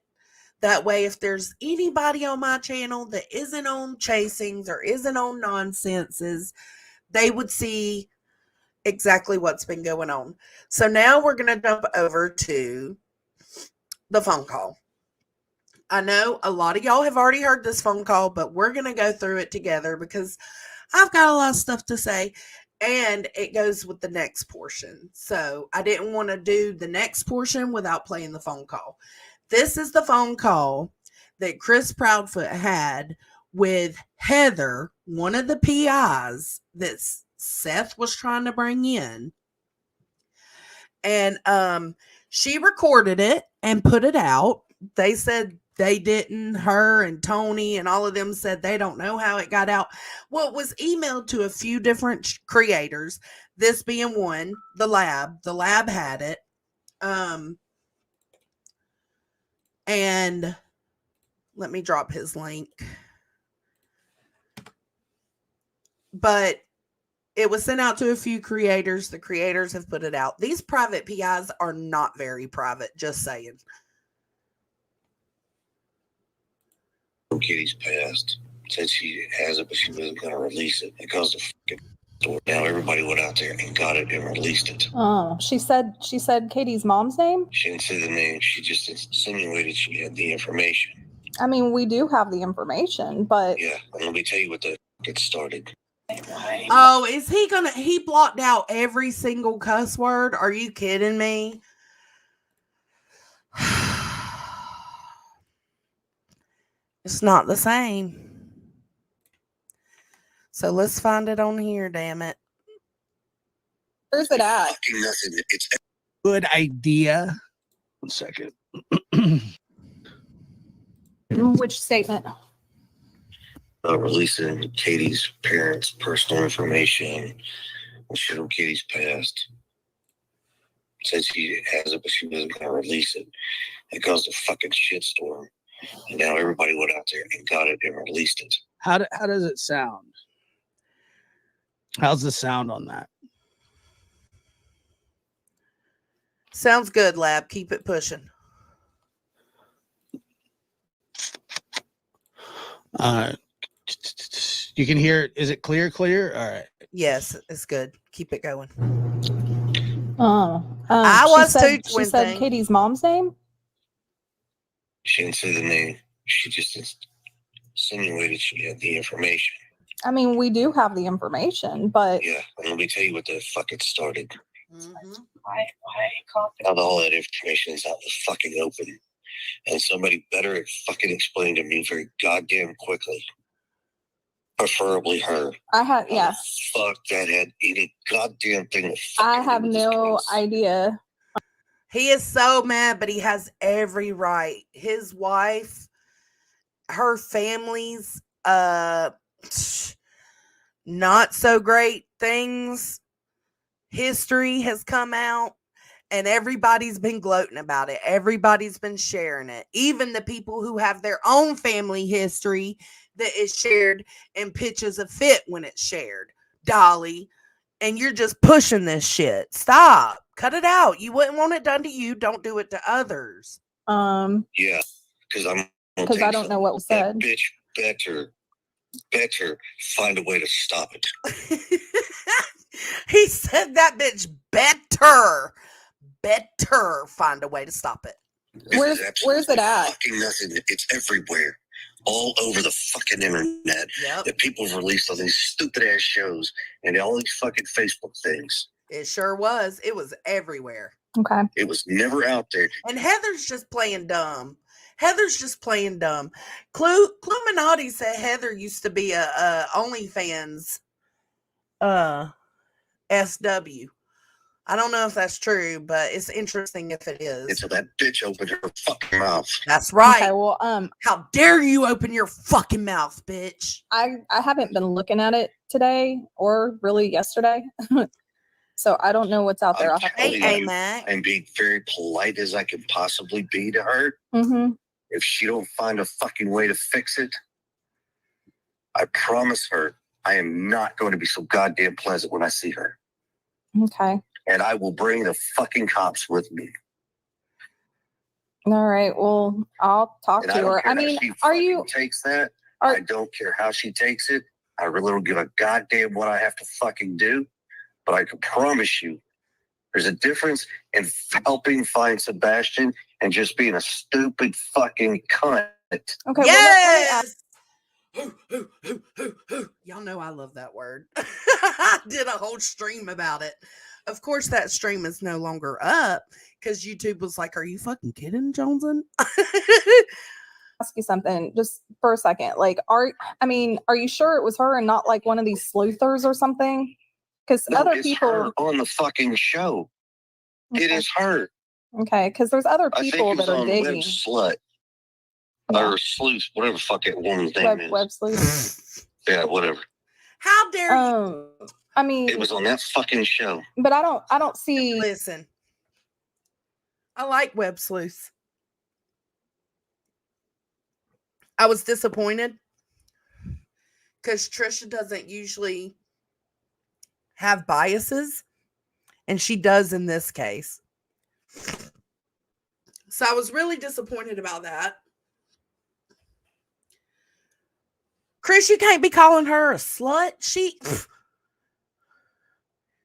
That way, if there's anybody on my channel that isn't on chasings or isn't on nonsenses, they would see exactly what's been going on. So now we're going to jump over to the phone call. I know a lot of y'all have already heard this phone call, but we're going to go through it together, because I've got a lot of stuff to say, and it goes with the next portion. So I didn't want to do the next portion without playing the phone call. This is the phone call that Chris Proudfoot had with Heather, one of the PIs that Seth was trying to bring in. And she recorded it and put it out. They said they didn't. Her and Tony and all of them said they don't know how it got out. Well, it was emailed to a few different creators, this being one, the lab. The lab had it. And let me drop his link. But it was sent out to a few creators. The creators have put it out. These private PIs are not very private, just saying. Kitty's passed. Said she has it, but she wasn't going to release it because the fucking store. Now everybody went out there and got it and released it. Oh, she said Katie's mom's name? She didn't say the name. She just insinuated she had the information. I mean, we do have the information, but Yeah, and let me tell you what the it started. Oh, is he blocked out every single cuss word? Are you kidding me? It's not the same. So let's find it on here, damn it. where's it at? Fucking nothing. It's Good idea. 1 second. Which statement? releasing Katie's parents' personal information and shit on Katie's past. Said she has it, but she wasn't going to release it. It caused a fucking shitstorm. And now everybody went out there and got it and released it. How does it sound? How's the sound on that? Sounds good, Lab. Keep it pushing. You can hear it. Is it clear? All right. Yes, it's good. Keep it going. Oh, I was too, She twin said thing. Katie's mom's name. She didn't say the name. She just insinuated she had the information. I mean, we do have the information, but Yeah, and let me tell you what the fuck it started. Mm-hmm. Now all that information is out in the fucking open. And somebody better fucking explain to me very goddamn quickly. Preferably her. I had How the fuck that had any goddamn thing to I fucking have do with this no case. idea. He is so mad, but he has every right. His wife, her family's not so great things. History has come out and everybody's been gloating about it. Everybody's been sharing it. Even the people who have their own family history that is shared and pitches a fit when it's shared. Dolly, and you're just pushing this shit. Stop. Cut it out. You wouldn't want it done to you. Don't do it to others. Yeah, because Because I don't know what was that said. bitch better find a way to stop it. He said that bitch better find a way to stop it. Where's it at? Fucking nothing. It's everywhere. All over the fucking internet. Yep. That people have released on these stupid ass shows and all these fucking Facebook things. It sure was. It was everywhere. Okay. It was never out there. And Heather's just playing dumb. Cluminati said Heather used to be a OnlyFans SW. I don't know if that's true, but it's interesting if it is. Until that bitch opened her fucking mouth. That's right. Okay, well, How dare you open your fucking mouth, bitch? I haven't been looking at it today or really yesterday. So I don't know what's out there. I'll have to Hey, telling you, Mac. I'm being very polite as I can possibly be to her. Mm-hmm. If she don't find a fucking way to fix it, I promise her I am not going to be so goddamn pleasant when I see her. Okay. And I will bring the fucking cops with me. All right. Well, I'll talk And to I don't her. care I how mean, she are fucking you? takes that. Are- I don't care how she takes it. I really don't give a goddamn what I have to fucking do. But I can promise you, there's a difference in helping find Sebastian and just being a stupid fucking cunt. Okay. Yes. Y'all know I love that word. I did a whole stream about it. Of course, that stream is no longer up because YouTube was like, "Are you fucking kidding, Johnson?" Ask you something just for a second. Like, are you sure it was her and not like one of these sleuthers or something? Because No, other it's people her on the fucking show. It Okay. is her. Okay, because there's other I think people it was that are on Web digging. Slut. or sleuth, whatever fuck that woman's name is. Web sleuth. Yeah, whatever. How dare you? I mean, It was on that fucking show. but I don't see. Listen, I like web sleuths. I was disappointed because Trisha doesn't usually have biases, and she does in this case. So I was really disappointed about that. Chris, you can't be calling her a slut.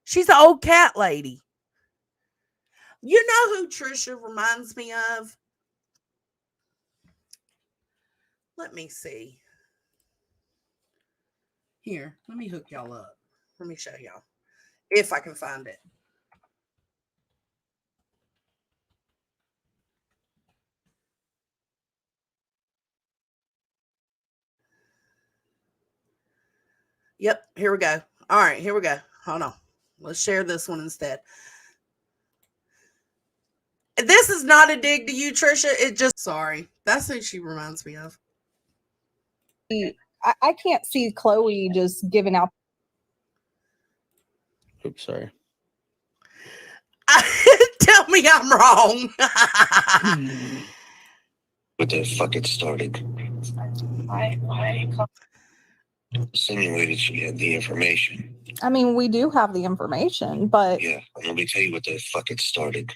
She's an old cat lady. You know who Trisha reminds me of? Let me see. Here, let me hook y'all up. Let me show y'all if I can find it. Yep, here we go. All right, here we go. Hold on. Let's share this one instead. This is not a dig to you, Trisha. It just, sorry. That's who she reminds me of. I can't see Chloe just giving out. Oops, sorry. Tell me I'm wrong. But that fucking started. Insinuated she had the information. I mean, we do have the information, but Yeah, let me tell you what that fucking started.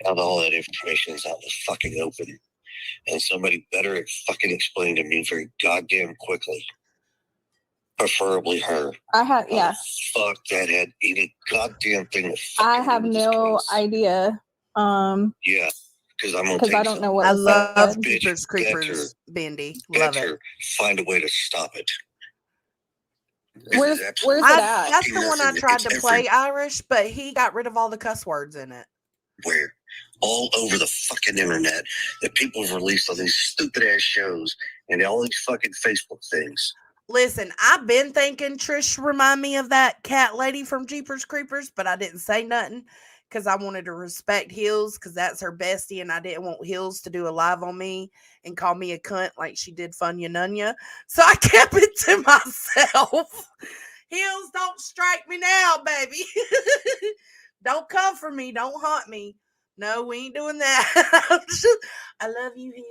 Now all that information is out in the fucking open. And somebody better fucking explain to me very goddamn quickly. Preferably her. I have, How yeah, the fuck that had any goddamn thing to I fucking have do with this no case. idea. Yeah, because I'm gonna Because tell I you don't know something. what I was love said. Jeepers Creepers, Bendy. Love it. Better find a way to stop it. Where's This is where's absolutely it at? That's fucking the one I nothing that tried gets to play Irish, but he got rid of all the cuss words in it. everywhere, all over the fucking internet, that people have released on these stupid ass shows and all these fucking Facebook things. Listen, I've been thinking Trish remind me of that cat lady from Jeepers Creepers, but I didn't say nothing because I wanted to respect Hills because that's her bestie, and I didn't want Hills to do a live on me and call me a cunt like she did Funya Nunya. So I kept it to myself. Hills, don't strike me now, baby. Don't come for me. Don't haunt me. No, we ain't doing that. I love you, Hills.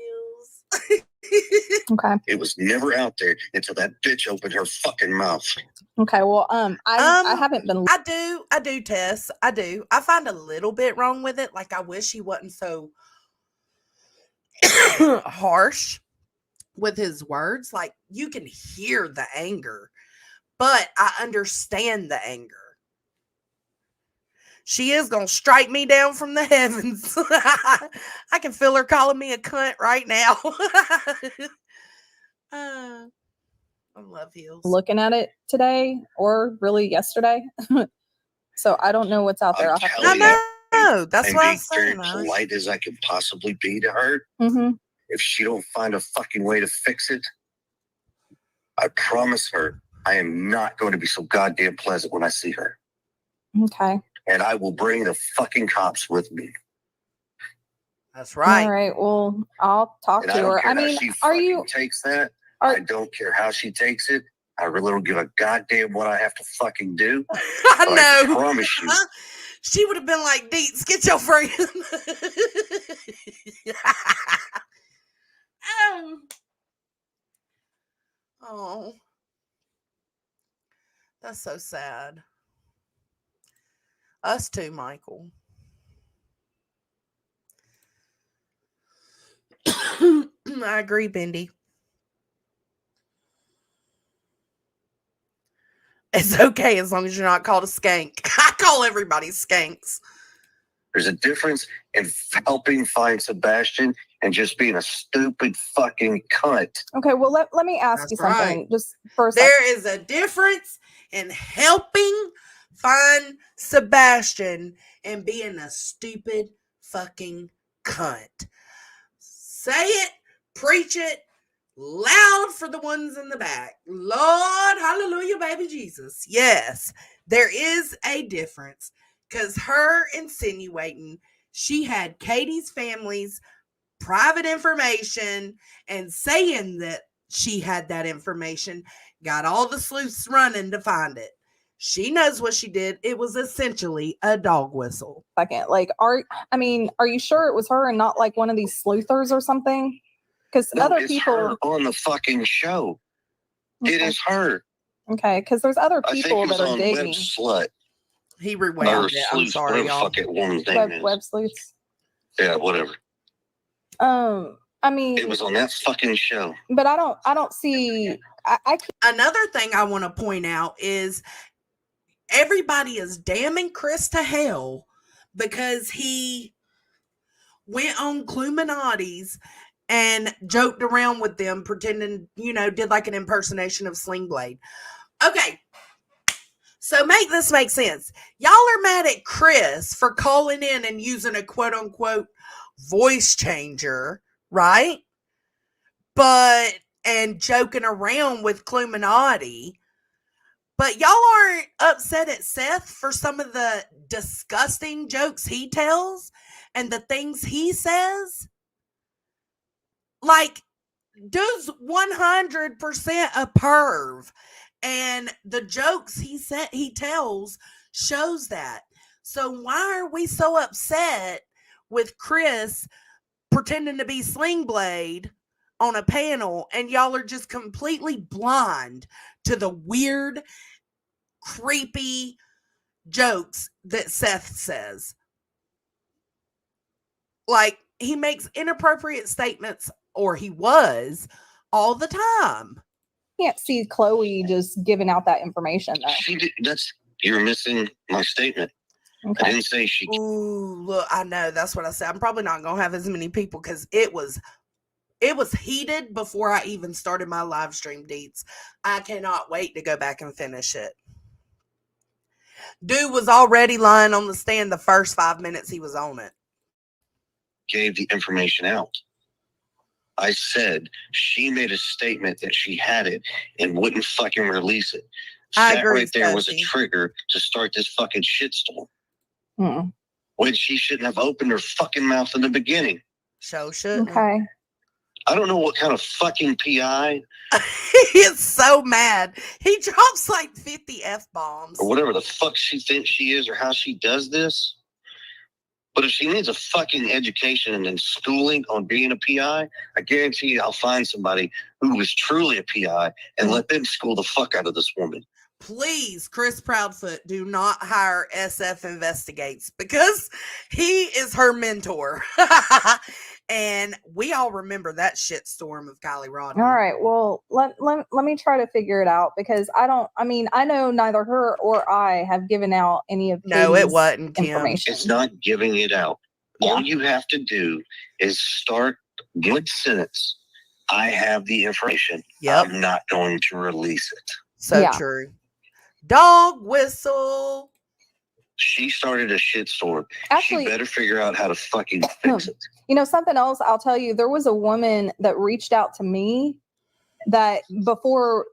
Okay. It was never out there until that bitch opened her fucking mouth. Okay. Well, I haven't been. I do, Tess. I do. I find a little bit wrong with it. Like, I wish he wasn't so harsh with his words. Like, you can hear the anger, but I understand the anger. She is going to strike me down from the heavens. I can feel her calling me a cunt right now. I love Heels. Looking at it today or really yesterday. So I don't know what's out there. I'm I'll have to telling look. No, that's I'm what I'm being very saying. Irish. polite as I can possibly be to her. Mm-hmm. If she don't find a fucking way to fix it, I promise her I am not going to be so goddamn pleasant when I see her. Okay. And I will bring the fucking cops with me. That's right. All right. Well, I'll talk And to I don't her. care I how mean, she are fucking you? takes that. Are- I don't care how she takes it. I really don't give a goddamn what I have to fucking do. I But know. I can promise you, She would have been like, Deets, get your friend. Oh, that's so sad. Us too, Michael. I agree, Bendy. It's okay as long as you're not called a skank. I call everybody skanks. there's a difference in helping find Sebastian and just being a stupid fucking cunt. Okay. Well, let me ask That's you something. right. Just for a second. There is a difference in helping find Sebastian and being a stupid fucking cunt. Say it, preach it loud for the ones in the back. Lord, hallelujah, baby Jesus. Yes, there is a difference because her insinuating she had Katie's family's private information and saying that she had that information, got all the sleuths running to find it. She knows what she did. It was essentially a dog whistle. Second, like, are you sure it was her and not like one of these sleuthers or something? Because No, other it's people her on the fucking show. It Okay. is her. Okay, because there's other I think people it was that are on Web digging Slut He or rewound it. I'm Sleuth, sorry, whatever the y'all. fuck that woman's name is. web sleuths. Yeah, whatever. I mean, It was on that fucking show. but I don't see. I can't. Another thing I want to point out is everybody is damning Chris to hell because he went on Cluminati's and joked around with them, pretending, did like an impersonation of Sling Blade. Okay, so make this make sense. Y'all are mad at Chris for calling in and using a quote unquote voice changer, right? And joking around with Cluminati. But y'all aren't upset at Seth for some of the disgusting jokes he tells and the things he says? Like, dude's 100% a perv. And the jokes he tells shows that. So why are we so upset with Chris pretending to be Sling Blade on a panel and y'all are just completely blind to the weird, creepy jokes that Seth says? Like, he makes inappropriate statements, or he was, all the time. Can't see Chloe just giving out that information though. She did, you're missing my statement. Okay. I didn't say she. Ooh, look, I know, that's what I said. I'm probably not gonna have as many people because it was heated before I even started my live stream, deets. I cannot wait to go back and finish it. Dude was already lying on the stand the first 5 minutes he was on it. Gave the information out. I said she made a statement that she had it and wouldn't fucking release it. I That agree, right there was a Stacey. trigger to start this fucking shitstorm. Hmm. When she shouldn't have opened her fucking mouth in the beginning. So shouldn't. Okay. I don't know what kind of fucking PI He is so mad. He drops like 50 F-bombs. or whatever the fuck she thinks she is or how she does this. But if she needs a fucking education and schooling on being a PI, I guarantee you I'll find somebody who is truly a PI and let them school the fuck out of this woman. Please, Chris Proudfoot, do not hire SF Investigates because he is her mentor. And we all remember that shitstorm of Kylie Rodney. All right. Well, let me try to figure it out because I know neither her or I have given out any of No, it Katie's wasn't, Kim. information. It's not giving it out. Yeah. All you have to do is start one sentence. I have the information. Yep. I'm not going to release it. So Yeah. true. Dog whistle. She started a shitstorm. Actually, She better figure out how to fucking fix it. Something else I'll tell you, there was a woman that reached out to me that before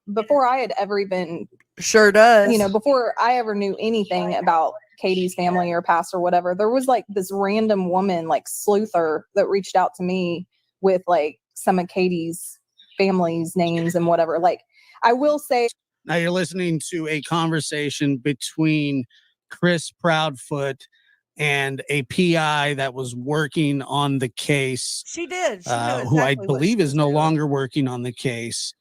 I had ever even, Sure does. before I ever knew anything about Katie's family or past or whatever, there was like this random woman, like sleuther, that reached out to me with like some of Katie's family's names and whatever. Like, I will say, Now you're listening to a conversation between Chris Proudfoot and a PI that was working on the case, She did. She knew who I exactly what believe she is was no doing. longer working on the case.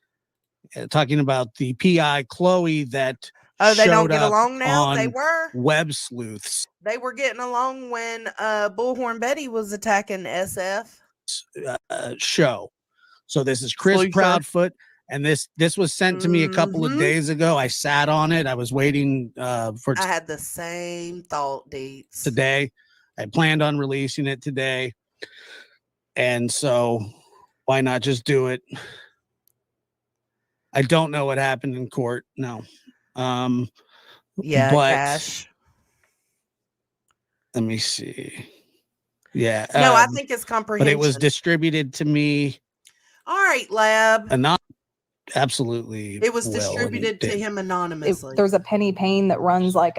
Talking about the PI Chloe that Oh, they don't showed get up along now? They on were. Web Sleuths They were getting along when Bullhorn Betty was attacking SF. show. So this is Chris Sleuther. Proudfoot, and this was sent to me a couple of Mhm. days ago. I sat on it. I was waiting for I had the same thought, Deets. today. I planned on releasing it today, and so why not just do it? I don't know what happened in court. No. Yeah, but Cash. let me see. Yeah. No, I think it's comprehension. but it was distributed to me. All right, Lab. Absolutely. It was will, and distributed to did. him anonymously. there's a Penny Payne that runs like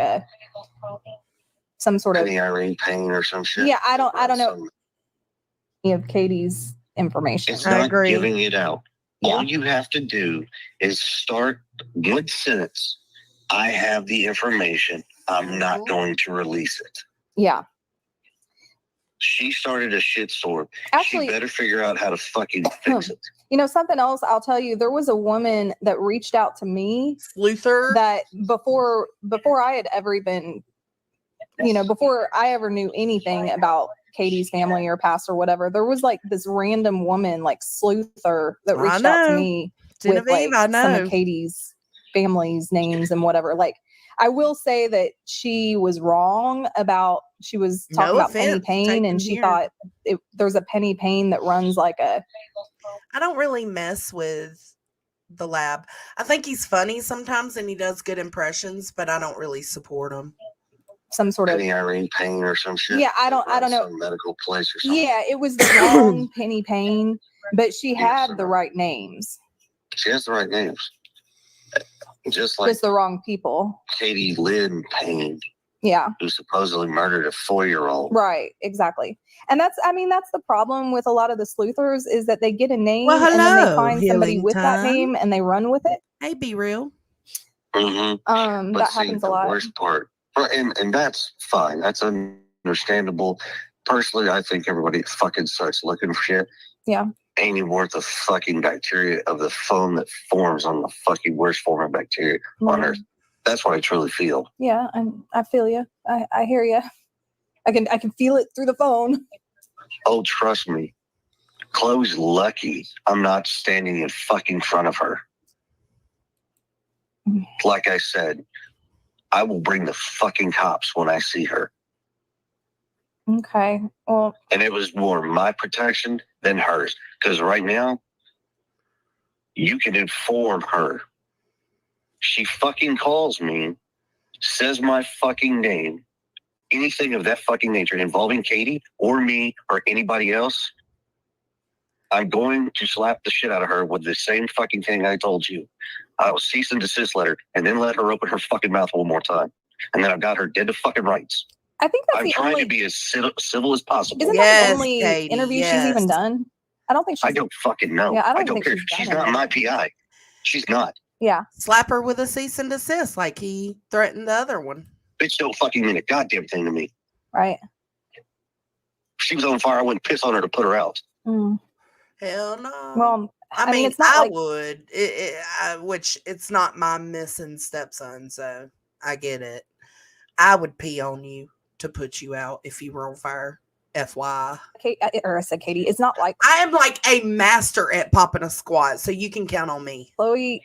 some sort of, Penny Irene Payne or some shit. yeah, I don't know. of Katie's information. It's I not agree. giving it out. Yeah. All you have to do is start one sentence. I have the information. I'm not going to release it. Yeah. She started a shitstorm. Actually, She better figure out how to fucking fix it. you know, something else I'll tell you, there was a woman that reached out to me Sluther. that before I had ever even, you know, before I ever knew anything about Katie's family or past or whatever, there was like this random woman, like Sluther, that I reached out to know. me Genevieve, with like I some know. of Katie's family's names and whatever. Like, I will say that she was wrong about, she was talking No about Penny offense Payne, taken and she here. thought there's a Penny Payne that runs like a, I don't really mess with the lab. I think he's funny sometimes and he does good impressions, but I don't really support him. some sort of, Penny Irene Payne or some shit. yeah, I don't know. Some medical place or something. Yeah, it was the wrong Penny Payne, but she had the right names, She has the right names. Just like just the wrong people. Katie Lynn Payne, Yeah, who supposedly murdered a 4-year-old. right, exactly. And that's, I mean, that's the problem with a lot of the sleuthers, is that they get a name Well, and then they hello, find somebody healing with that time. name and they run with it. Hey, be real. Mm-hmm. But That see, happens a the lot. worst part, and that's fine. That's understandable. Personally, I think everybody fucking starts looking for shit. Yeah. Ain't even worth the fucking bacteria of the foam that forms on the fucking worst form of bacteria on Earth. That's what I truly feel. Yeah, I feel you. I hear you. I can feel it through the phone. Oh, trust me. Chloe's lucky I'm not standing in fucking front of her. Like I said, I will bring the fucking cops when I see her. Okay. Well, And it was more my protection than hers. Because right now, you can inform her. She fucking calls me, says my fucking name, anything of that fucking nature involving Katie or me or anybody else, I'm going to slap the shit out of her with the same fucking thing I told you. I will cease and desist letter and then let her open her fucking mouth one more time. And then I've got her dead to fucking rights. I think that's I'm the trying only. to be as civil as possible. Isn't that Yes, the only Katie, interview she's even yes. done? I don't think she's. I don't fucking know. Yeah, I don't I don't think care. she's done She's it. not my PI. She's not. Yeah. Slap her with a cease and desist like he threatened the other one. Bitch don't fucking mean a goddamn thing to me. Right. If she was on fire, I wouldn't piss on her to put her out. Mm. Hell no. Well, I mean, it's not I like would, which it's not my missing stepson, so I get it. I would pee on you to put you out if you were on fire. FY. Kate, or I said Katie. It's not like I am like a master at popping a squat, so you can count on me. Chloe,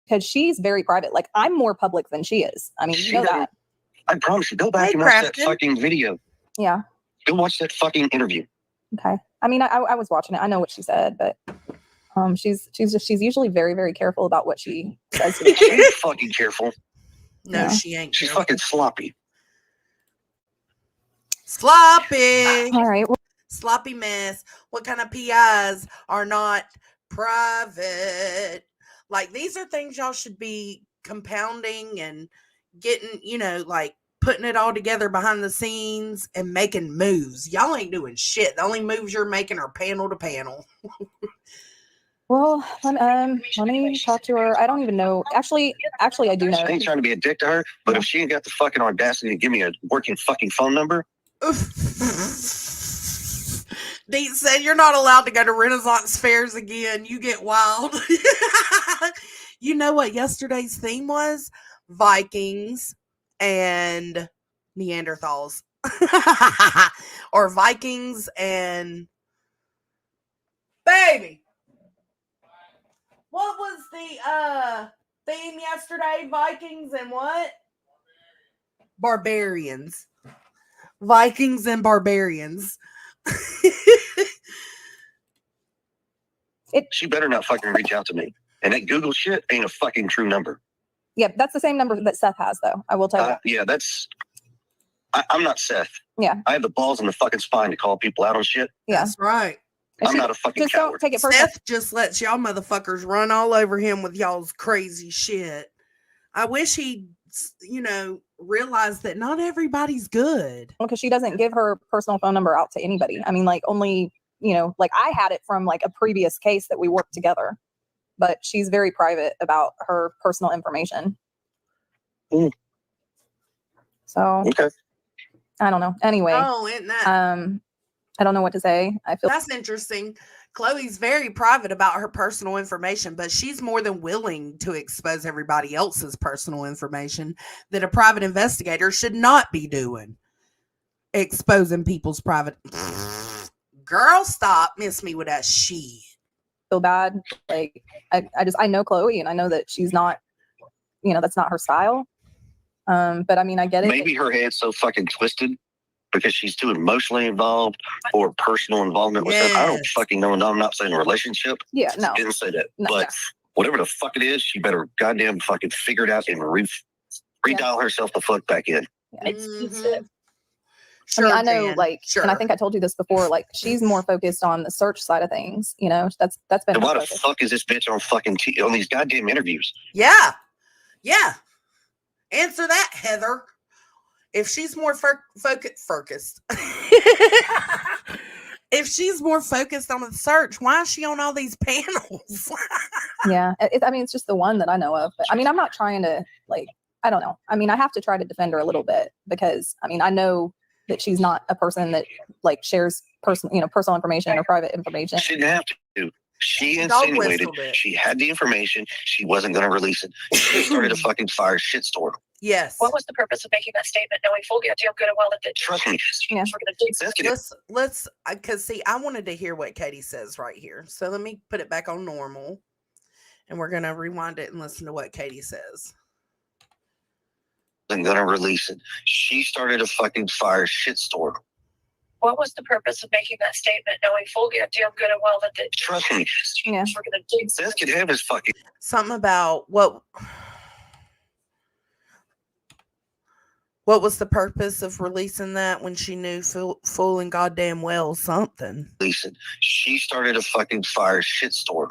because she's very private. Like, I'm more public than she is. I mean, you know that. I promise you. Go back Hey, and watch that Crafton. fucking video. Yeah. Go watch that fucking interview. Okay. I mean, I was watching it. I know what she said, but she's usually very, very careful about what she says. To She ain't fucking careful. No, Yeah. she ain't. She's careful. fucking sloppy. Sloppy. All right. Well, Sloppy mess. What kind of PIs are not private? Like, these are things y'all should be compounding and getting, like putting it all together behind the scenes and making moves. Y'all ain't doing shit. The only moves you're making are panel to panel. well, let me talk to her. I don't even know. Actually, I do know. I ain't trying to be a dick to her, but if she ain't got the fucking audacity to give me a working fucking phone number, Dean said you're not allowed to go to Renaissance fairs again. You get wild. You know what yesterday's theme was? Vikings and Neanderthals. Or Vikings and baby. What was the theme yesterday? Vikings and what? Barbarians. Vikings and barbarians. she better not fucking reach out to me. And that Google shit ain't a fucking true number. Yeah, that's the same number that Seth has, though. I will tell you. Yeah, that's. I'm not Seth. Yeah. I have the balls and the fucking spine to call people out on shit. Yeah. That's right. I'm not a fucking Just coward. don't take it personally. Seth just lets y'all motherfuckers run all over him with y'all's crazy shit. I wish he, realized that not everybody's good. Because she doesn't give her personal phone number out to anybody. I mean, like, only, like I had it from like a previous case that we worked together, but she's very private about her personal information. Mm. So Okay. I don't know. Anyway, Oh, isn't that I don't know what to say. I feel that's interesting. Chloe's very private about her personal information, but she's more than willing to expose everybody else's personal information that a private investigator should not be doing. Exposing people's private. Girl, stop. Miss me with that shit. bad. Like I know Chloe, and I know that she's not, that's not her style. But I mean, I get it. Maybe her head's so fucking twisted because she's too emotionally involved or personal involvement with them. I don't Yes. fucking know. And I'm not saying a relationship. Yeah, no. Didn't say that. No, But whatever the fuck it is, she better goddamn fucking figure it out and redial herself the fuck back in. Yeah. Mhm. I mean, I know, Jan. like, Sure. and I think I told you this before, like, she's more focused on the search side of things, that's been And her why the focus. fuck is this bitch on fucking on these goddamn interviews? Yeah. Yeah. Answer that, Heather. If she's more focused. If she's more focused on the search, why is she on all these panels? Yeah. I mean, it's just the one that I know of. But I mean, I'm not trying to, like, I don't know. I mean, I have to try to defend her a little bit because, I mean, I know that she's not a person that, like, shares personal information or private information. She didn't have to. She Dog insinuated whistled it. she had the information. She wasn't going to release it. She started a fucking fire shitstorm. Yes. What was the purpose of making that statement, knowing full guilty of good and well that the Trust me. Yeah. we're going to dig Seth can Let's because see, I wanted to hear what Katie says right here. So let me put it back on normal, and we're gonna rewind it and listen to what Katie says. wasn't going to release it. She started a fucking fire shitstorm. What was the purpose of making that statement, knowing full guilty of good and well that the Trust me. Yeah. we're going to dig Seth can have his fucking. Something about what was the purpose of releasing that when she knew full and goddamn well something. Release it. She started a fucking fire shitstorm.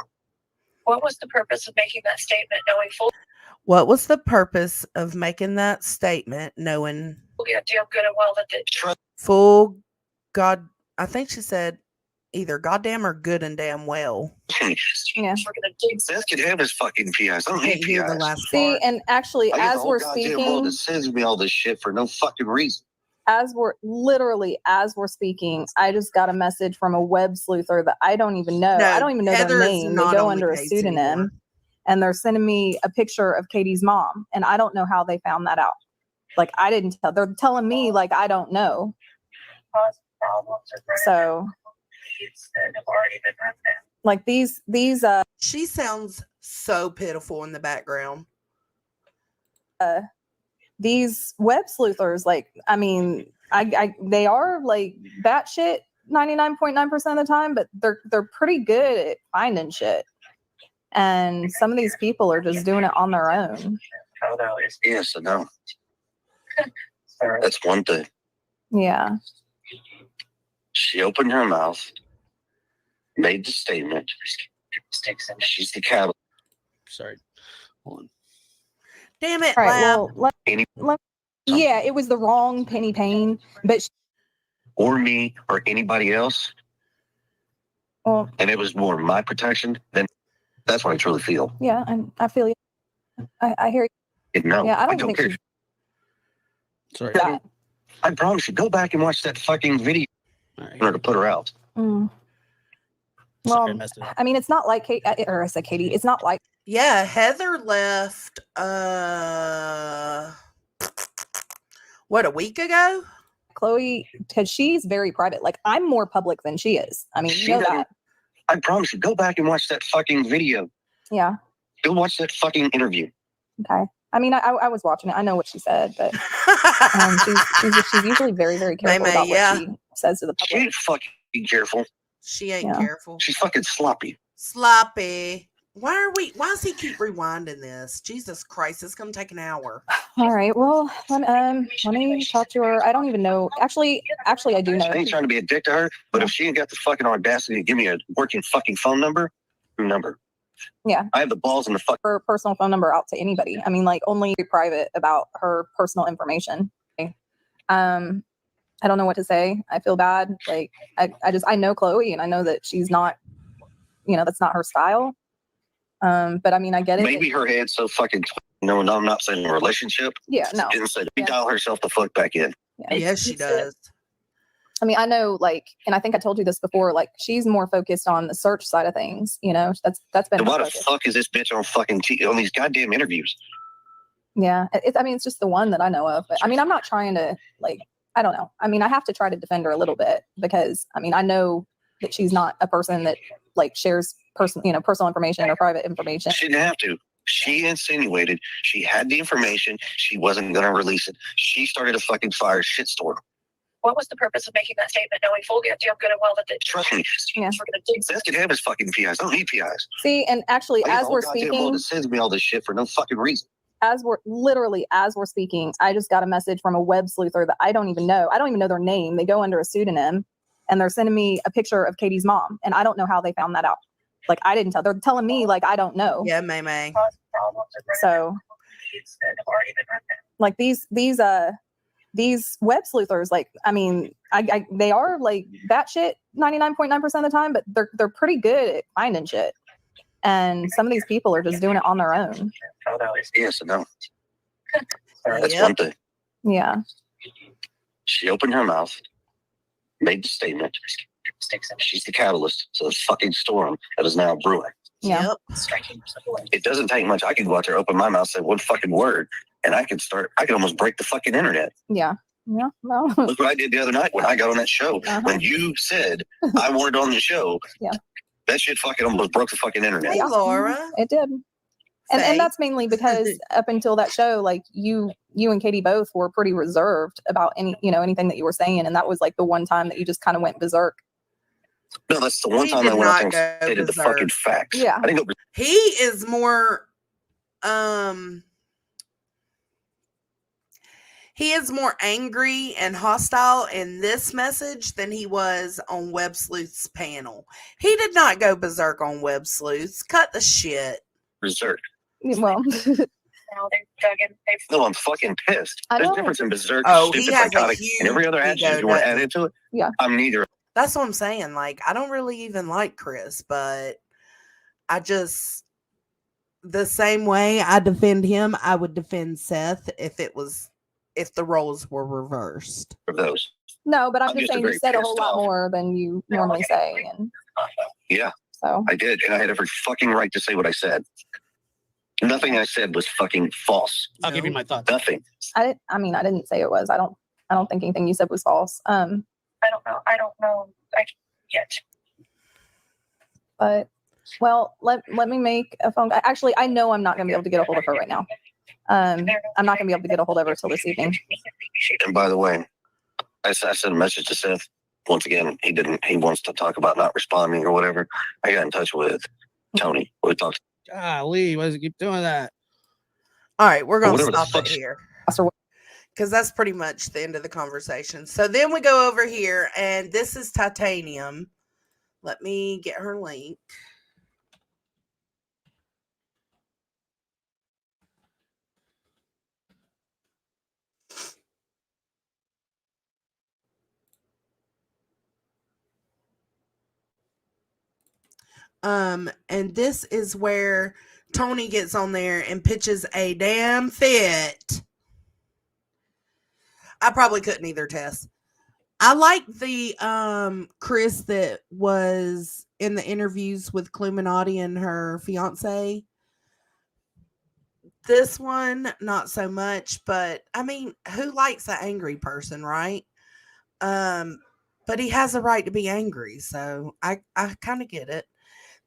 What was the purpose of making that statement, knowing full What was the purpose of making that statement, knowing guilty of good and well that the Trust full God? I think she said either goddamn or good and damn well. me. Yeah. we're going to dig Seth can have his fucking PIs. I don't I need can't hear the PIs. last See, part. and actually, I got the as whole we're goddamn world speaking, that sends me all this shit for no fucking reason. as we're speaking, I just got a message from a web sleuther that I don't even know. No, I don't even know Heather their is name. They not go on the under a case pseudonym, anymore. and they're sending me a picture of Katie's mom, and I don't know how they found that out. Like, I didn't tell. They're telling me like I don't know. cause problems or So, that have already been run down. like these She sounds so pitiful in the background. these web sleuthers, like, I mean, they are like batshit 99.9% of the time, but they're pretty good at finding shit. And some of these people are just doing it on their own. Oh, no, it's Yes, I know. That's one thing. Yeah. She opened her mouth, made the statement. sticks and She's the catalyst. Sorry. Hold on. Damn it, All right. Lab. Well, Any- yeah, it was the wrong Penny Payne, but Or me or anybody else, well, and it was more my protection, then that's what I truly feel. yeah, I feel you. I hear you. No, Yeah, I don't think care. she's Sorry. that. I promise you, go back and watch that fucking video All in right. order to put her out. Mm. Sorry, I Well, messed it up. I mean, it's not like Kate, or I said Katie. It's not like Yeah, Heather left what, a week ago? Chloe, because she's very private. Like, I'm more public than she is. I mean, She you know doesn't- that. I promise you, go back and watch that fucking video. Yeah. Go watch that fucking interview. Okay. I mean, I was watching it. I know what she said, but she's usually very, very careful May, about yeah. what she says to the She public. ain't fucking careful. She ain't Yeah. careful. She's fucking sloppy. Sloppy. Why does he keep rewinding this? Jesus Christ, it's gonna take an hour. All right. Well, let me talk to her. I don't even know. Actually, I do know. I ain't trying to be a dick to her, but if she ain't got the fucking audacity to give me a working fucking phone number, Yeah. I have the balls in the fuck. Her personal phone number out to anybody. I mean, like, only be private about her personal information. I don't know what to say. I feel bad. Like I know Chloe, and I know that she's not, that's not her style. But I mean, I get it. Maybe her head's so fucking. No, I'm not saying a relationship. Yeah, no. She didn't say dial herself the fuck back in. Yeah. Yes, she does. I mean, I know, like, and I think I told you this before, like, she's more focused on the search side of things, that's been And why her the focus. fuck is this bitch on fucking on these goddamn interviews? Yeah. I mean, it's just the one that I know of, but I mean, I'm not trying to, like, I don't know. I mean, I have to try to defend her a little bit because, I mean, I know that she's not a person that, like, shares personal information or private information. She didn't have to. She insinuated she had the information. She wasn't going to release it. She started a fucking fire shitstorm. What was the purpose of making that statement, knowing full goddamn good and well that the Trust me. Yeah. we're going to dig Seth can have his fucking PIs. I don't need PIs. See, and actually, I got as the we're whole goddamn world speaking, that sends me all this shit for no fucking reason. as we're speaking, I just got a message from a web sleuther that I don't even know. I don't even know their name. They go under a pseudonym, and they're sending me a picture of Katie's mom, and I don't know how they found that out. Like, I didn't tell. They're telling me, like, I don't know. Yeah, May. cause problems and So, that have already been written. like these web sleuthers, like, I mean, they are like batshit 99.9% of the time, but they're pretty good at finding shit. And some of these people are just doing it on their own. Yes and no. That's Yep. one thing. Yeah. She opened her mouth, made the statement. She's the catalyst to the fucking storm that is now brewing. Yeah. Yep. It doesn't take much. I can go out there, open my mouth, say one fucking word, and I can almost break the fucking internet. Yeah. Yeah. Well, Look what I did the other night when I got on that show. Uh-huh. When you said I wanted on the show, Yeah. that shit fucking almost broke the fucking internet. Hey, Laura. it did. And that's mainly because up until that show, like you and Katie both were pretty reserved about anything that you were saying. And that was like the one time that you just kind of went berserk. No, that's the one He time did I went out not there and go stated the berserk. fucking facts. Yeah. I didn't go He is more he is more angry and hostile in this message than he was on Web Sleuth's panel. He did not go berserk on Web Sleuths. Cut the shit. berserk. Well, Now they've dug in. No, I'm fucking pissed. I There's a know. difference in berserk, Oh, he stupid, has a psychotic, and every other huge adjective ego, you want to doesn't add he? into it. Yeah. I'm neither. That's what I'm saying. Like, I don't really even like Chris, but I just, the same way I defend him, I would defend Seth if the roles were reversed. Of those. no, but I'm I'm just just saying you very said a whole pissed lot off. more than you normally say. And Yeah, so, I did, and I had every fucking right to say what I said. Nothing I said was fucking false. I'll give you my thoughts. Nothing. I didn't say it was. I don't think anything you said was false. I don't know. Yet. But well, let me make a phone. Actually, I know I'm not going to be able to get a hold of her right now. I'm not going to be able to get a hold of her till this evening. And by the way, I sent a message to Seth. Once again, he wants to talk about not responding or whatever. I got in touch with Tony. We talked. Golly, why does it keep doing that? All right, we're going to Whatever the stop it fuck- here because that's pretty much the end of the conversation. So then we go over here, and this is Titanium. Let me get her link. And this is where Tony gets on there and pitches a damn fit. I probably couldn't either, Tess. I like the Chris that was in the interviews with Cluminati and her fiance. This one, not so much, but I mean, who likes an angry person, right? But he has a right to be angry, so I kind of get it.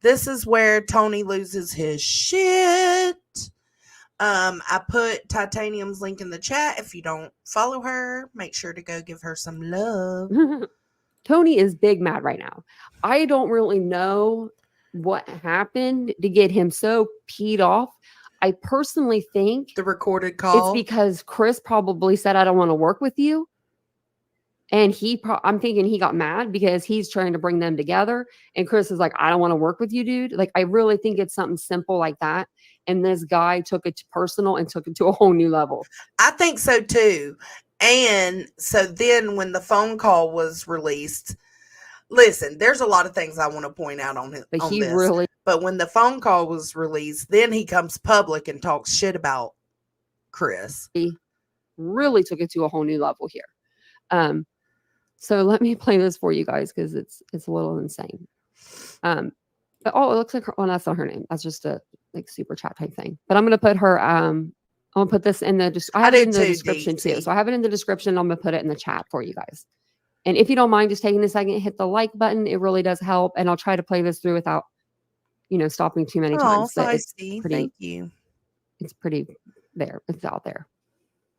This is where Tony loses his shit. I put Titanium's link in the chat. If you don't follow her, make sure to go give her some love. Tony is big mad right now. I don't really know what happened to get him so peed off. I personally think The recorded call. it's because Chris probably said, I don't want to work with you. And I'm thinking he got mad because he's trying to bring them together. And Chris is like, I don't want to work with you, dude. Like, I really think it's something simple like that. And this guy took it personal and took it to a whole new level. I think so too. And so then when the phone call was released, listen, there's a lot of things I want to point out on But on he this. really, But when the phone call was released, then he comes public and talks shit about Chris. really took it to a whole new level here. So let me play this for you guys because it's a little insane. But it looks like that's not her name. That's just a like super chat type thing. But I'm gonna put her. I'm gonna put this in the. I have it in the description too. So I have it in the description. I'm gonna put it in the chat for you guys. And if you don't mind just taking a second, hit the like button. It really does help. And I'll try to play this through without, stopping too many times. But it's pretty, thank you. It's pretty there. It's out there.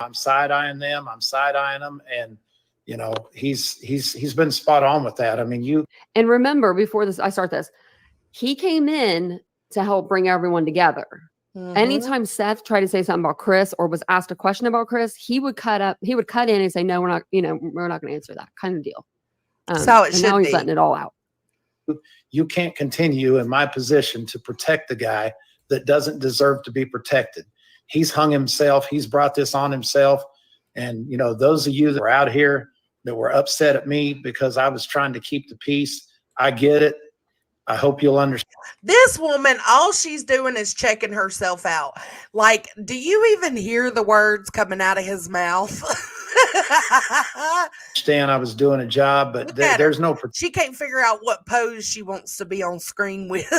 I'm side-eyeing them. I'm side-eyeing them. And, he's been spot on with that. I mean, And remember, before I start this, he came in to help bring everyone together. Anytime Seth tried to say something about Chris or was asked a question about Chris, he would cut in and say, no, we're not going to answer that kind of deal. So it and now should he's be. letting it all out. You can't continue in my position to protect the guy that doesn't deserve to be protected. He's hung himself. He's brought this on himself. And, those of you that were out here that were upset at me because I was trying to keep the peace, I get it. I hope you'll understand. This woman, all she's doing is checking herself out. Like, do you even hear the words coming out of his mouth? I was doing a job, but there's no she can't figure out what pose she wants to be on screen with.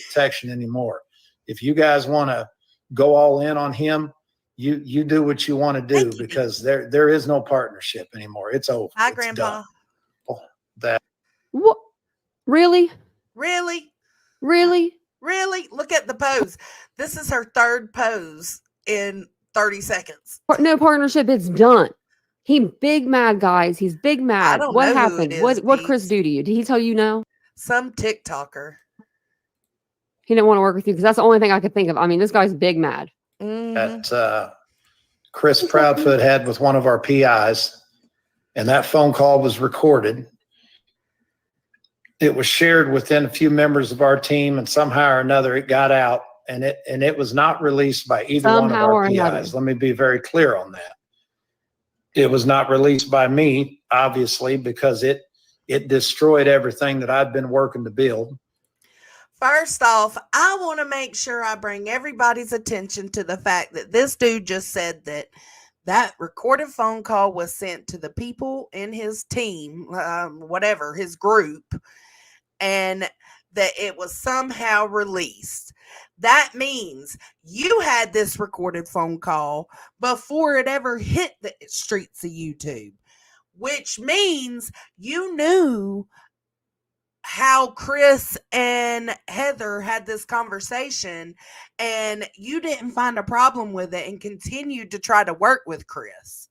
protection anymore. If you guys want to go all in on him, you do what you want to do, because there is no partnership anymore. It's over. Hi, It's Grandpa. done. What? Really? Really? Really? Really? Look at the pose. This is her third pose in 30 seconds. No partnership. It's done. He big mad, guys. He's big mad. don't What know who happened? it is, What Chris do to you? Did he tell you no? Some TikToker. He didn't want to work with you because that's the only thing I could think of. I mean, this guy's big mad. That Chris Proudfoot had with one of our PIs, and that phone call was recorded. It was shared within a few members of our team, and somehow or another it got out, and it was not released by either one of our PIs. Let me be very clear on that. It was not released by me, obviously, because it destroyed everything that I've been working to build. First off, I want to make sure I bring everybody's attention to the fact that this dude just said that recorded phone call was sent to the people in his team, whatever, his group, and that it was somehow released. That means you had this recorded phone call before it ever hit the streets of YouTube, which means you knew how Chris and Heather had this conversation, and you didn't find a problem with it and continued to try to work with Chris.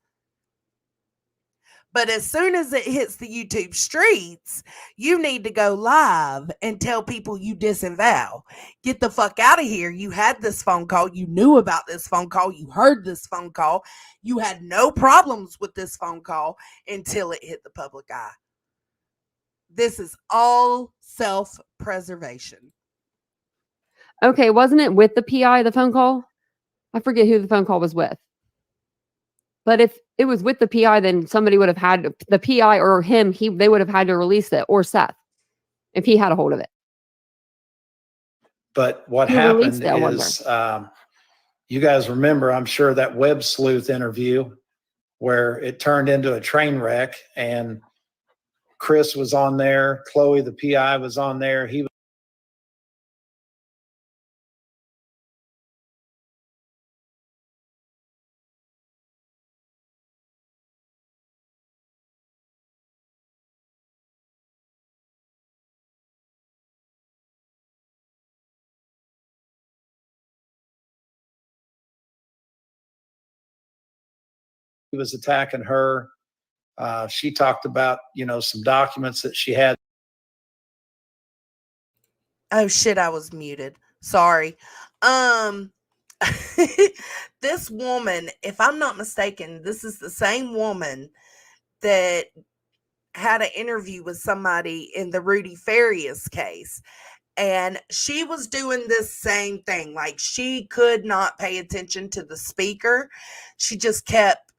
But as soon as it hits the YouTube streets, you need to go live and tell people you disavow. Get the fuck out of here. You had this phone call. You knew about this phone call. You heard this phone call. You had no problems with this phone call until it hit the public eye. This is all self-preservation. Okay, wasn't it with the PI, the phone call? I forget who the phone call was with. But if it was with the PI, then somebody would have had the PI or him, they would have had to release it, or Seth, if he had a hold of it. But what happened is, you guys remember, I'm sure, that Web Sleuth interview where it turned into a train wreck, and Chris was on there, Chloe, the PI, was on there. He was attacking her. She talked about, some documents that she had. Oh shit, I was muted. Sorry. This woman, if I'm not mistaken, this is the same woman that had an interview with somebody in the Rudy Farias case. And she was doing this same thing. Like, she could not pay attention to the speaker. She just kept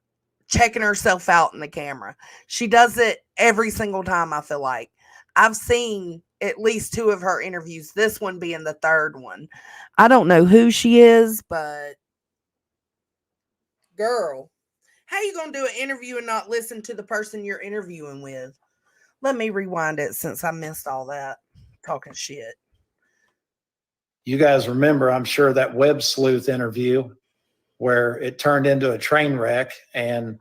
checking herself out in the camera. She does it every single time, I feel like. I've seen at least 2 of her interviews, this one being the 3rd one. I don't know who she is, but girl, how you going to do an interview and not listen to the person you're interviewing with? Let me rewind it since I missed all that talking shit. You guys remember, I'm sure, that web sleuth interview where it turned into a train wreck, and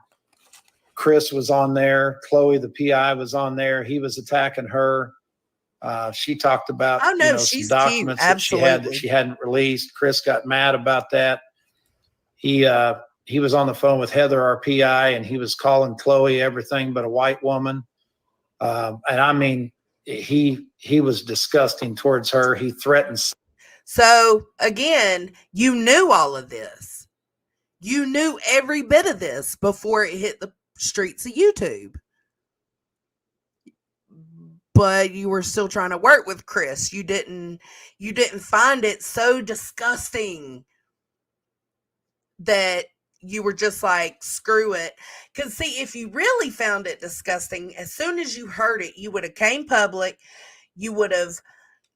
Chris was on there. Chloe, the PI, was on there. He was attacking her. She talked about Oh, no, some she's cute. documents that she had that Absolutely. she hadn't released. Chris got mad about that. He was on the phone with Heather, our PI, and he was calling Chloe everything but a white woman. And I mean, he was disgusting towards her. He threatened. So again, you knew all of this. You knew every bit of this before it hit the streets of YouTube. But you were still trying to work with Chris. You didn't find it so disgusting that you were just like, screw it. Because see, if you really found it disgusting, as soon as you heard it, you would have came public. You would have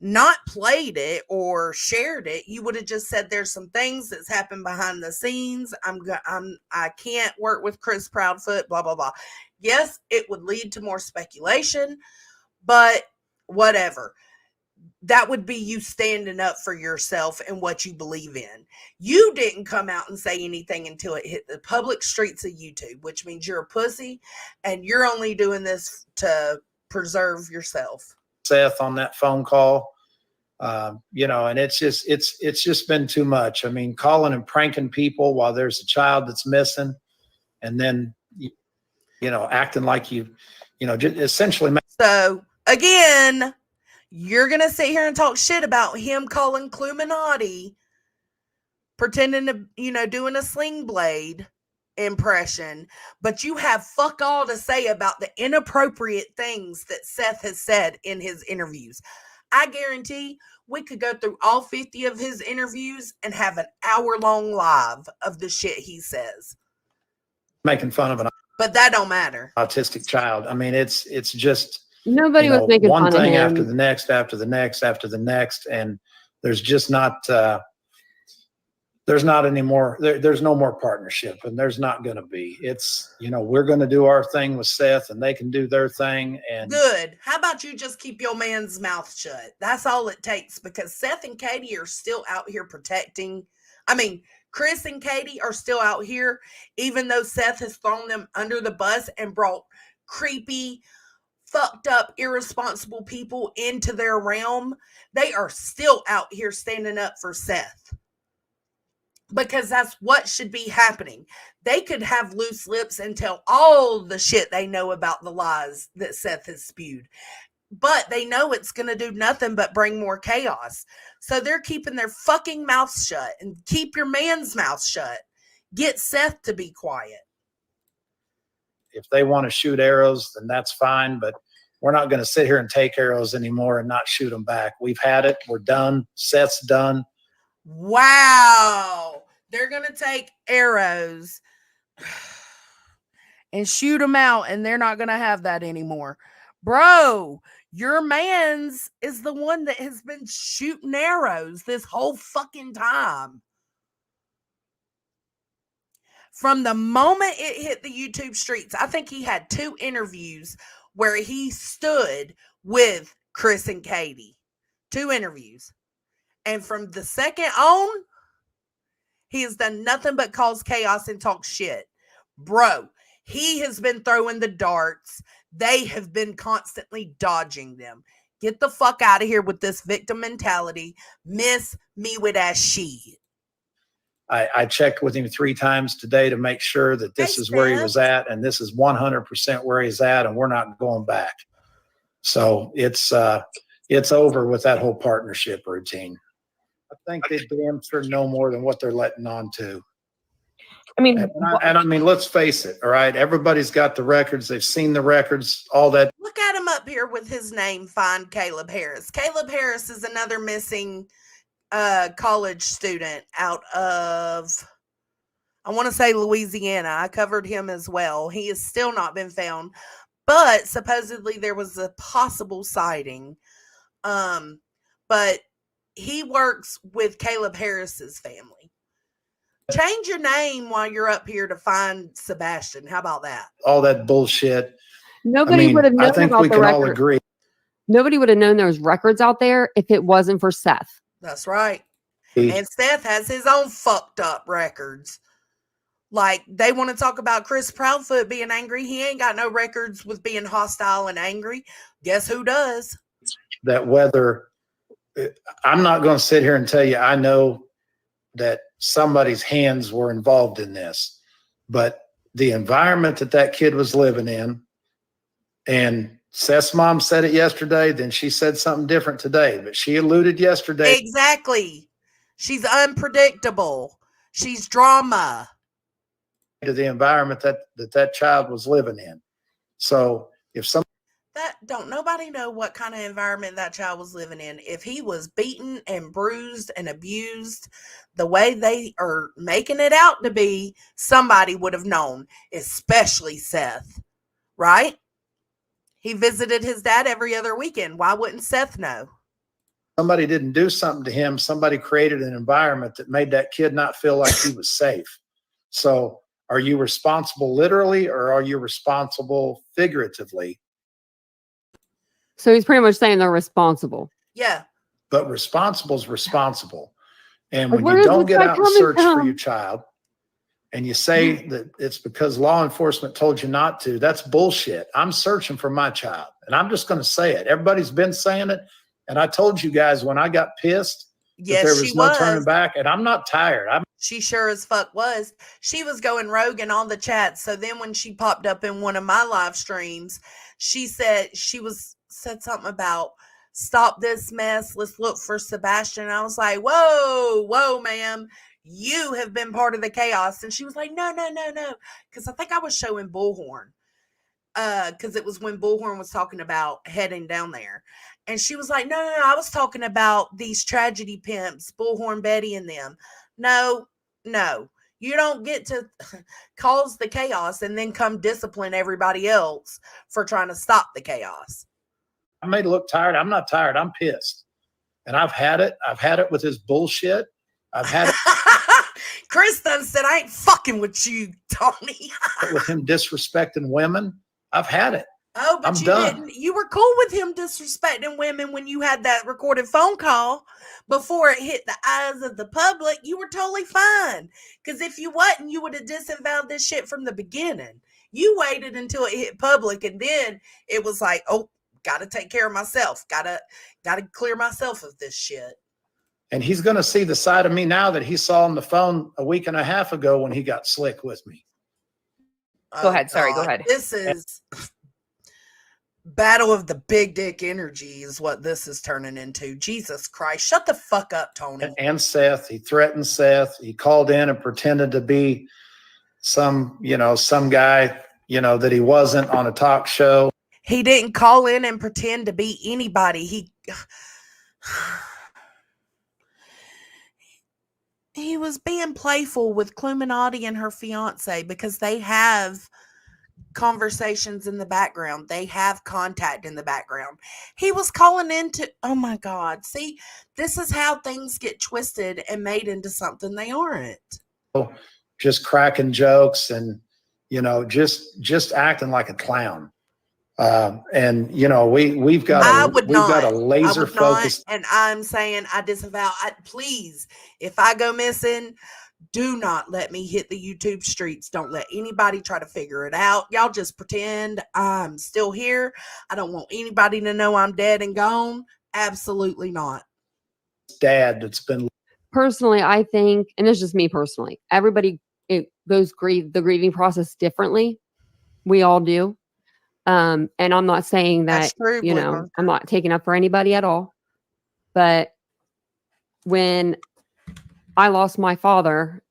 not played it or shared it. You would have just said, there's some things that's happened behind the scenes. I can't work with Chris Proudfoot, blah, blah, blah. Yes, it would lead to more speculation, but whatever. That would be you standing up for yourself and what you believe in. You didn't come out and say anything until it hit the public streets of YouTube, which means you're a pussy and you're only doing this to preserve yourself. Seth on that phone call, and it's just been too much. I mean, calling and pranking people while there's a child that's missing, and then acting like just essentially. So again, you're gonna sit here and talk shit about him calling Cluminati, pretending to doing a Sling Blade impression, but you have fuck all to say about the inappropriate things that Seth has said in his interviews. I guarantee we could go through all 50 of his interviews and have an hour-long live of the shit he says. Making fun of an But that don't matter. autistic child. I mean, it's just Nobody was making one fun of thing him. after the next, after the next, after the next, and there's just not there's not any more. There's no more partnership, and there's not going to be. It's we're going to do our thing with Seth, and they can do their thing. And good. How about you just keep your man's mouth shut? That's all it takes, because Seth and Katie are still out here protecting. I mean, Chris and Katie are still out here, even though Seth has thrown them under the bus and brought creepy, fucked up, irresponsible people into their realm. They are still out here standing up for Seth, because that's what should be happening. They could have loose lips and tell all the shit they know about the lies that Seth has spewed, but they know it's going to do nothing but bring more chaos. So they're keeping their fucking mouths shut. And keep your man's mouth shut. Get Seth to be quiet. if they want to shoot arrows, then that's fine. But we're not going to sit here and take arrows anymore and not shoot them back. We've had it. We're done. Seth's done. Wow. They're going to take arrows and shoot them out, and they're not going to have that anymore. Bro, your man's is the one that has been shooting arrows this whole fucking time. From the moment it hit the YouTube streets, I think he had 2 interviews where he stood with Chris and Katie. 2 interviews. And from the second on, he has done nothing but cause chaos and talk shit. Bro, he has been throwing the darts. They have been constantly dodging them. Get the fuck out of here with this victim mentality. Miss me with that shit. I checked with him 3 times today to make sure that this is where he was at, and this is 100% where he's at, and we're not going back. So it's over with that whole partnership routine. I think they damn sure know more than what they're letting on to. I mean, and I mean, let's face it. All right, everybody's got the records. They've seen the records. All that. Look at him up here with his name. Find Caleb Harris. Caleb Harris is another missing college student out of, I want to say Louisiana. I covered him as well. He has still not been found, but supposedly there was a possible sighting. But he works with Caleb Harris's family. Change your name while you're up here to find Sebastian. How about that? All that bullshit. Nobody would have I known think about we the can all record. agree. Nobody would have known there was records out there if it wasn't for Seth. That's right. And Seth has his own fucked up records. Like, they want to talk about Chris Proudfoot being angry. He ain't got no records with being hostile and angry. Guess who does? That whether I'm not going to sit here and tell you I know that somebody's hands were involved in this, but the environment that that kid was living in, and Seth's mom said it yesterday, then she said something different today, but she alluded yesterday. Exactly. She's unpredictable. She's drama. To the environment that child was living in. So if some That don't nobody know what kind of environment that child was living in. If he was beaten and bruised and abused the way they are making it out to be, somebody would have known, especially Seth, right? He visited his dad every other weekend. Why wouldn't Seth know? somebody didn't do something to him, somebody created an environment that made that kid not feel like he was safe. So are you responsible literally or are you responsible figuratively? So he's pretty much saying they're responsible. Yeah. But responsible is responsible. And Like, when where you is don't this get guy out and coming search for from? your child and you say that it's because law enforcement told you not to, that's bullshit. I'm searching for my child and I'm just going to say it. Everybody's been saying it. And I told you guys when I got pissed, Yes, that there she was no was. turning back, and I'm not tired. She sure as fuck was. She was going rogue in all the chats. So then when she popped up in one of my live streams, she said said something about stop this mess. Let's look for Sebastian. I was like, whoa, ma'am. You have been part of the chaos. And she was like, no. Because I think I was showing Bullhorn. Because it was when Bullhorn was talking about heading down there. And she was like, no, I was talking about these tragedy pimps, Bullhorn Betty and them. No, you don't get to cause the chaos and then come discipline everybody else for trying to stop the chaos. I may look tired. I'm not tired. I'm pissed. And I've had it. I've had it with his bullshit. I've had it Chris done said, I ain't fucking with you, Tony. with him disrespecting women. I've had it. Oh, but I'm you done. didn't. You were cool with him disrespecting women when you had that recorded phone call before it hit the eyes of the public. You were totally fine. Because if you wasn't, you would have disavowed this shit from the beginning. You waited until it hit public, and then it was like, oh, gotta take care of myself. Gotta clear myself of this shit. And he's going to see the side of me now that he saw on the phone a week and a half ago when he got slick with me. Go ahead. Sorry, go God. ahead. This is battle of the big dick energy is what this is turning into. Jesus Christ. Shut the fuck up, Tony. And Seth, he threatened Seth. He called in and pretended to be some guy, that he wasn't on a talk show. He didn't call in and pretend to be anybody. He was being playful with Cluminati and her fiance because they have conversations in the background. They have contact in the background. He was calling into, oh my God. See, this is how things get twisted and made into something they aren't. Just cracking jokes and, just acting like a clown. And we've got a laser focus. And I'm saying I disavow. Please, if I go missing, do not let me hit the YouTube streets. Don't let anybody try to figure it out. Y'all just pretend I'm still here. I don't want anybody to know I'm dead and gone. Absolutely not. Dad, that's been Personally, I think, and it's just me personally, everybody it goes the grieving process differently. We all do. And I'm not saying that, That's true, Bloomer. I'm not taking up for anybody at all. But when I lost my father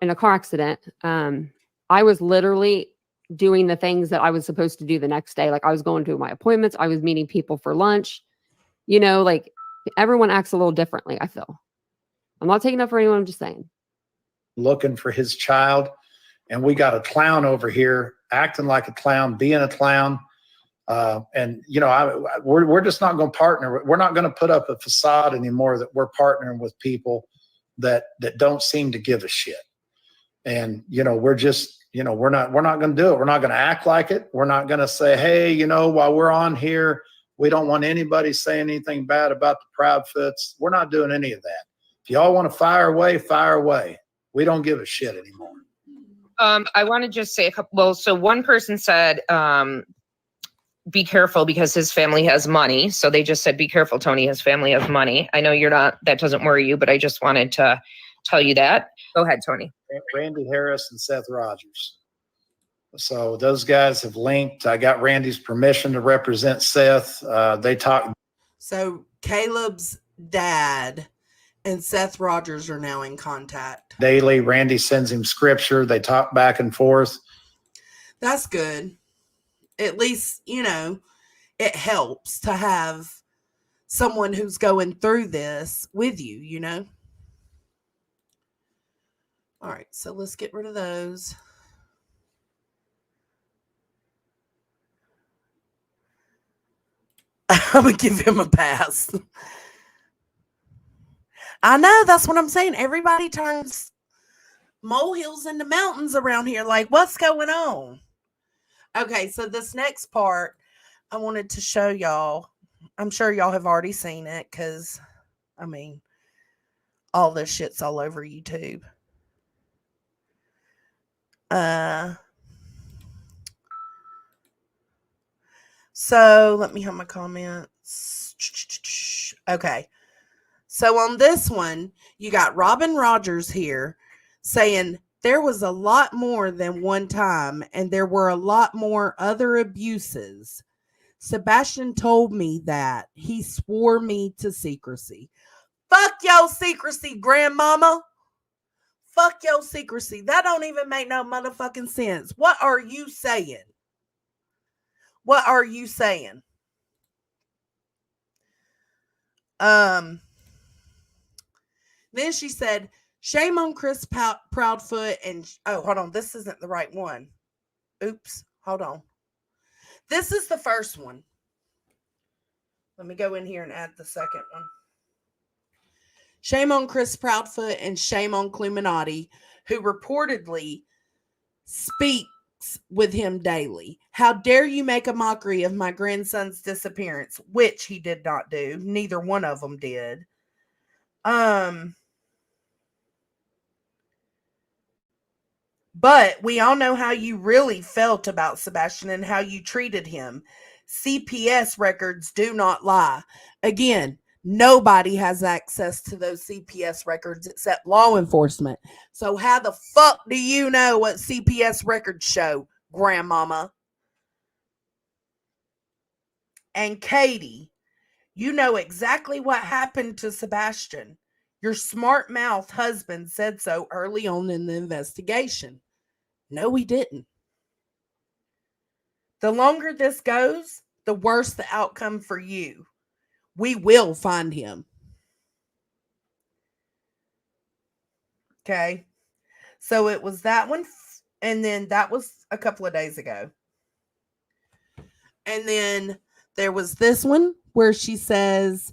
in a car accident, I was literally doing the things that I was supposed to do the next day. Like I was going to my appointments. I was meeting people for lunch. Like everyone acts a little differently, I feel. I'm not taking up for anyone. I'm just saying. looking for his child. And we got a clown over here acting like a clown, being a clown. And, you know, we're just not going to partner. We're not going to put up a facade anymore that we're partnering with people that don't seem to give a shit. And, you know, we're just, you know, we're not going to do it. We're not going to act like it. We're not going to say, hey, you know, while we're on here, we don't want anybody saying anything bad about the Proudfoots. We're not doing any of that. If y'all want to fire away. We don't give a shit anymore. I want to just say a couple. Well, so one person said, be careful because his family has money. So they just said, be careful, Tony, his family has money. I know you're not, that doesn't worry you, but I just wanted to tell you that. Go ahead, Tony. Randy Harris and Seth Rogers. So those guys have linked. I got Randy's permission to represent Seth. They talked. So Caleb's dad and Seth Rogers are now in contact daily. Randy sends him scripture. They talk back and forth. That's good. At least, you know, it helps to have someone who's going through this with you, you know? All right, so let's get rid of those. I'm going to give him a pass. I know, that's what I'm saying. Everybody turns molehills into mountains around here. Like, what's going on? Okay, so this next part, I wanted to show y'all. I'm sure y'all have already seen it because, I mean, all this shit's all over YouTube. So let me have my comments. Okay. So on this one, you got Robin Rogers here saying there was a lot more than one time and there were a lot more other abuses. Sebastian told me that. He swore me to secrecy. Fuck your secrecy, grandmama. Fuck your secrecy. That don't even make no motherfucking sense. What are you saying? What are you saying? Then she said, shame on Chris Proudfoot and, oh, hold on. This isn't the right one. Oops. Hold on. This is the first one. Let me go in here and add the second one. Shame on Chris Proudfoot and shame on Cluminati, who reportedly speaks with him daily. How dare you make a mockery of my grandson's disappearance, which he did not do. Neither one of them did. But we all know how you really felt about Sebastian and how you treated him. CPS records do not lie. Again, nobody has access to those CPS records except law enforcement. So how the fuck do you know what CPS records show, grandmama? And Katie, you know exactly what happened to Sebastian. Your smart mouth husband said so early on in the investigation. No, he didn't. The longer this goes, the worse the outcome for you. We will find him. Okay. So it was that one. And then that was a couple of days ago. And then there was this one where she says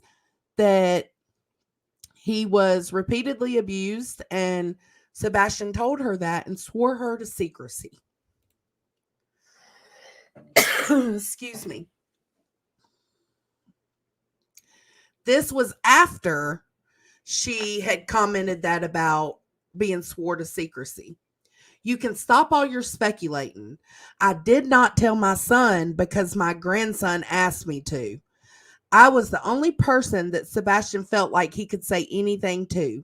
that he was repeatedly abused and Sebastian told her that and swore her to secrecy. Excuse me. This was after she had commented that about being swore to secrecy. You can stop all your speculating. I did not tell my son because my grandson asked me to. I was the only person that Sebastian felt like he could say anything to.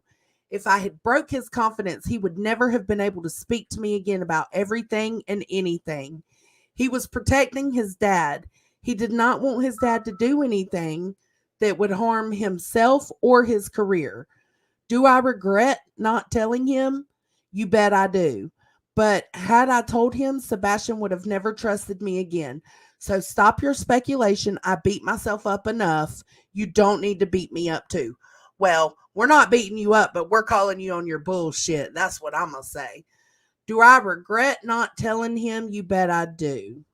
If I had broke his confidence, he would never have been able to speak to me again about everything and anything. He was protecting his dad. He did not want his dad to do anything that would harm himself or his career. Do I regret not telling him? You bet I do. But had I told him, Sebastian would have never trusted me again. So stop your speculation. I beat myself up enough. You don't need to beat me up too. Well, We're not beating you up, but we're calling you on your bullshit. That's what I'm going to say. Do I regret not telling him? You bet I do.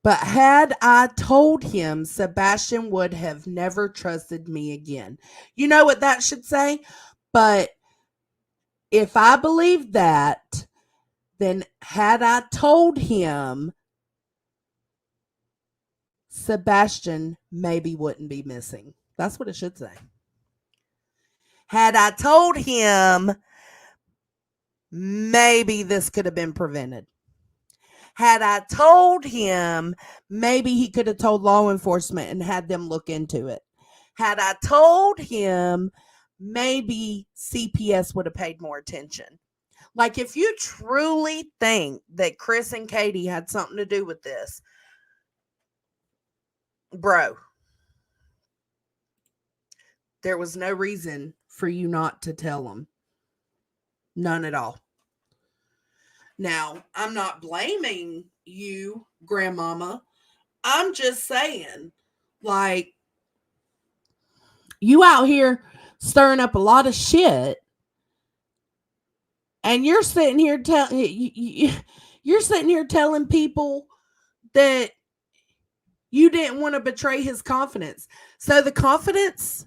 But had I told him, Sebastian would have never trusted me again. You know what that should say? But if I believe that, then had I told him, Sebastian maybe wouldn't be missing. That's what it should say. Had I told him, maybe this could have been prevented. Had I told him, maybe he could have told law enforcement and had them look into it. Had I told him, maybe CPS would have paid more attention. Like, if you truly think that Chris and Katie had something to do with this, bro, there was no reason for you not to tell them. None at all. Now, I'm not blaming you, grandmama. I'm just saying, like, you out here stirring up a lot of shit, and you're sitting here you're sitting here telling people that you didn't want to betray his confidence. So the confidence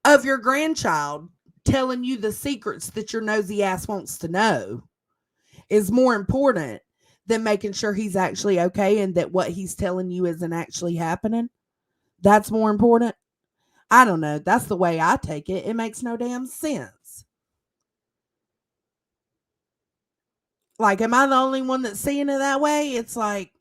of your grandchild telling you the secrets that your nosy ass wants to know is more important than making sure he's actually okay and that what he's telling you isn't actually happening. That's more important. I don't know. That's the way I take it. It makes no damn sense. Like, am I the only one that's seeing it that way? It's like,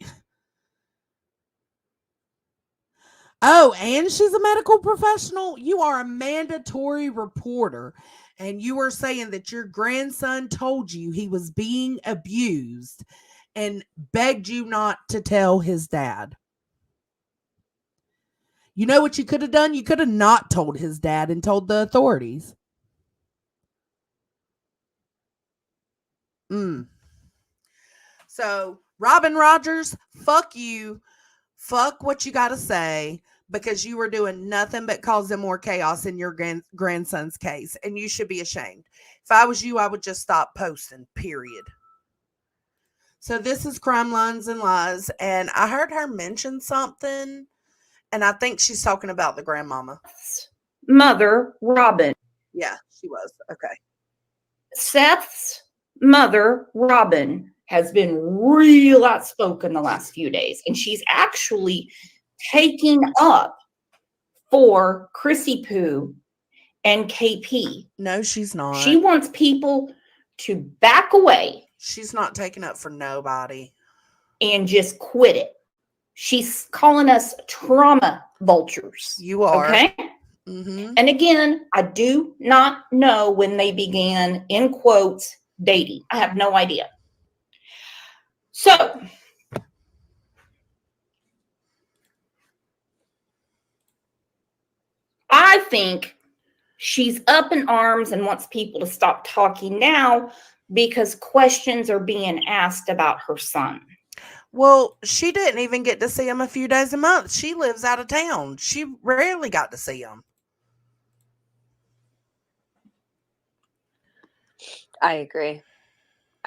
oh, and she's a medical professional? You are a mandatory reporter, and you are saying that your grandson told you he was being abused and begged you not to tell his dad. You know what you could have done? You could have not told his dad and told the authorities. So, Robin Rogers, fuck you. Fuck what you got to say, because you were doing nothing but causing more chaos in your grandson's case, and you should be ashamed. If I was you, I would just stop posting, period. So this is Crime Lines and Lies, and I heard her mention something, and I think she's talking about the grandmama. Mother, Robin. Yeah, she was. Okay. Seth's mother, Robin, has been real outspoken the last few days, and she's actually taking up for Chrissy Poo and KP. No, she's not. She wants people to back away. She's not taking up for nobody. And just quit it. She's calling us trauma vultures. You are. Okay? Mm-hmm. And again, I do not know when they began, in quotes, dating. I have no idea. So, I think she's up in arms and wants people to stop talking now because questions are being asked about her son. Well, she didn't even get to see him a few days a month. She lives out of town. She rarely got to see him. I agree.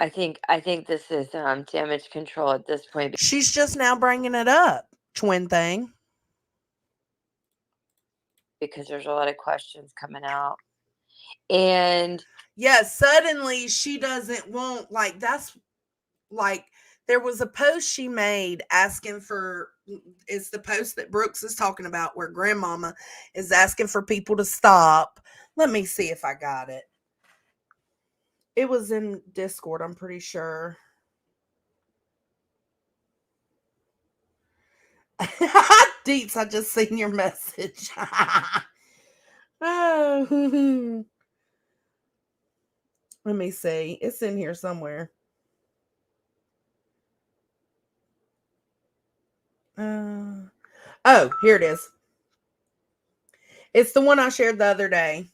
I think this is damage control at this point. She's just now bringing it up, twin thing. Because there's a lot of questions coming out. And yeah, suddenly she doesn't want, like, that's like, there was a post she made asking for, it's the post that Brooks is talking about where grandmama is asking for people to stop. Let me see if I got it. It was in Discord, I'm pretty sure. Deets, I just seen your message. Oh. Let me see. It's in here somewhere. Oh, here it is. It's the one I shared the other day,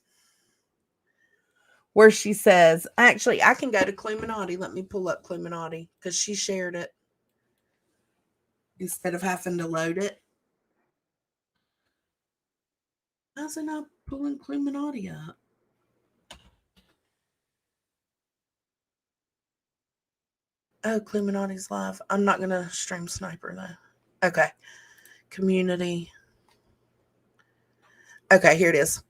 where she says, actually, I can go to Cluminati. Let me pull up Cluminati because she shared it. instead of having to load it. How's it not pulling Illuminati up? Oh, Illuminati's live. I'm not going to stream Sniper, though. Okay. Community. Okay, here it is.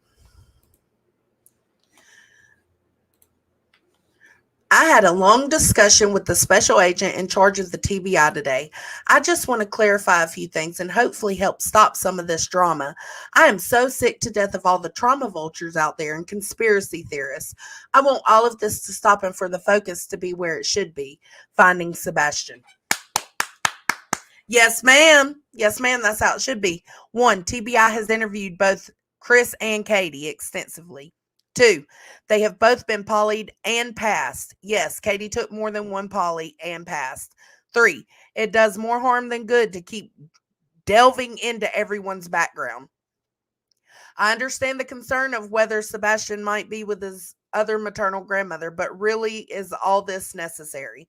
I had a long discussion with the special agent in charge of the TBI today. I just want to clarify a few things and hopefully help stop some of this drama. I am so sick to death of all the trauma vultures out there and conspiracy theorists. I want all of this to stop and for the focus to be where it should be, finding Sebastian. Yes, ma'am. Yes, ma'am. That's how it should be. 1, TBI has interviewed both Chris and Katie extensively. 2, they have both been polyed and passed. Yes, Katie took more than one poly and passed. 3, it does more harm than good to keep delving into everyone's background. I understand the concern of whether Sebastian might be with his other maternal grandmother, but really is all this necessary?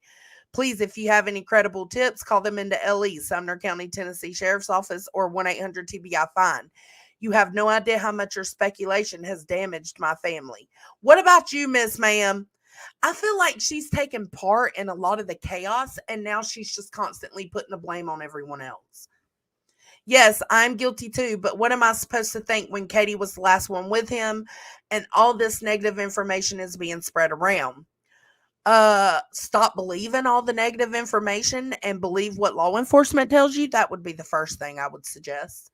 Please, if you have any credible tips, call them into LE, Sumner County, Tennessee Sheriff's Office, or 1-800-TBI-FINE. You have no idea how much your speculation has damaged my family. What about you, Miss Ma'am? I feel like she's taken part in a lot of the chaos, and now she's just constantly putting the blame on everyone else. Yes, I'm guilty too, but what am I supposed to think when Katie was the last one with him, and all this negative information is being spread around? Stop believing all the negative information and believe what law enforcement tells you. That would be the first thing I would suggest.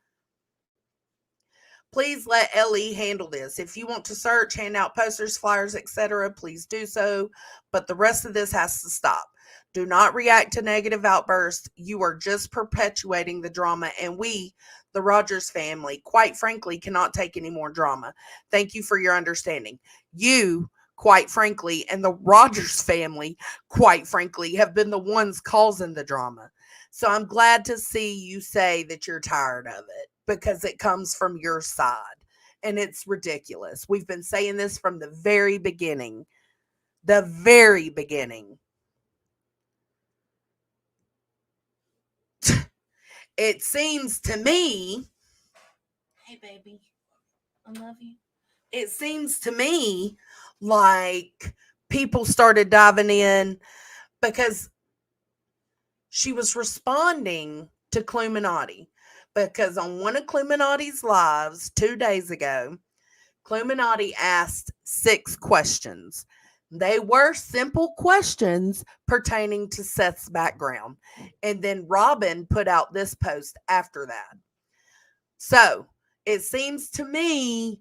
Please let LE handle this. If you want to search, hand out posters, flyers, etc., please do so. But the rest of this has to stop. Do not react to negative outbursts. You are just perpetuating the drama, and we, the Rogers family, quite frankly, cannot take any more drama. Thank you for your understanding. You, quite frankly, and the Rogers family, quite frankly, have been the ones causing the drama. So I'm glad to see you say that you're tired of it, because it comes from your side and it's ridiculous. We've been saying this from the very beginning. The very beginning. It seems to me, hey baby, I love you. It seems to me like people started diving in because she was responding to Illuminati. Because on one of Illuminati's lives 2 days ago, Illuminati asked 6 questions. They were simple questions pertaining to Seth's background. And then Robin put out this post after that. So it seems to me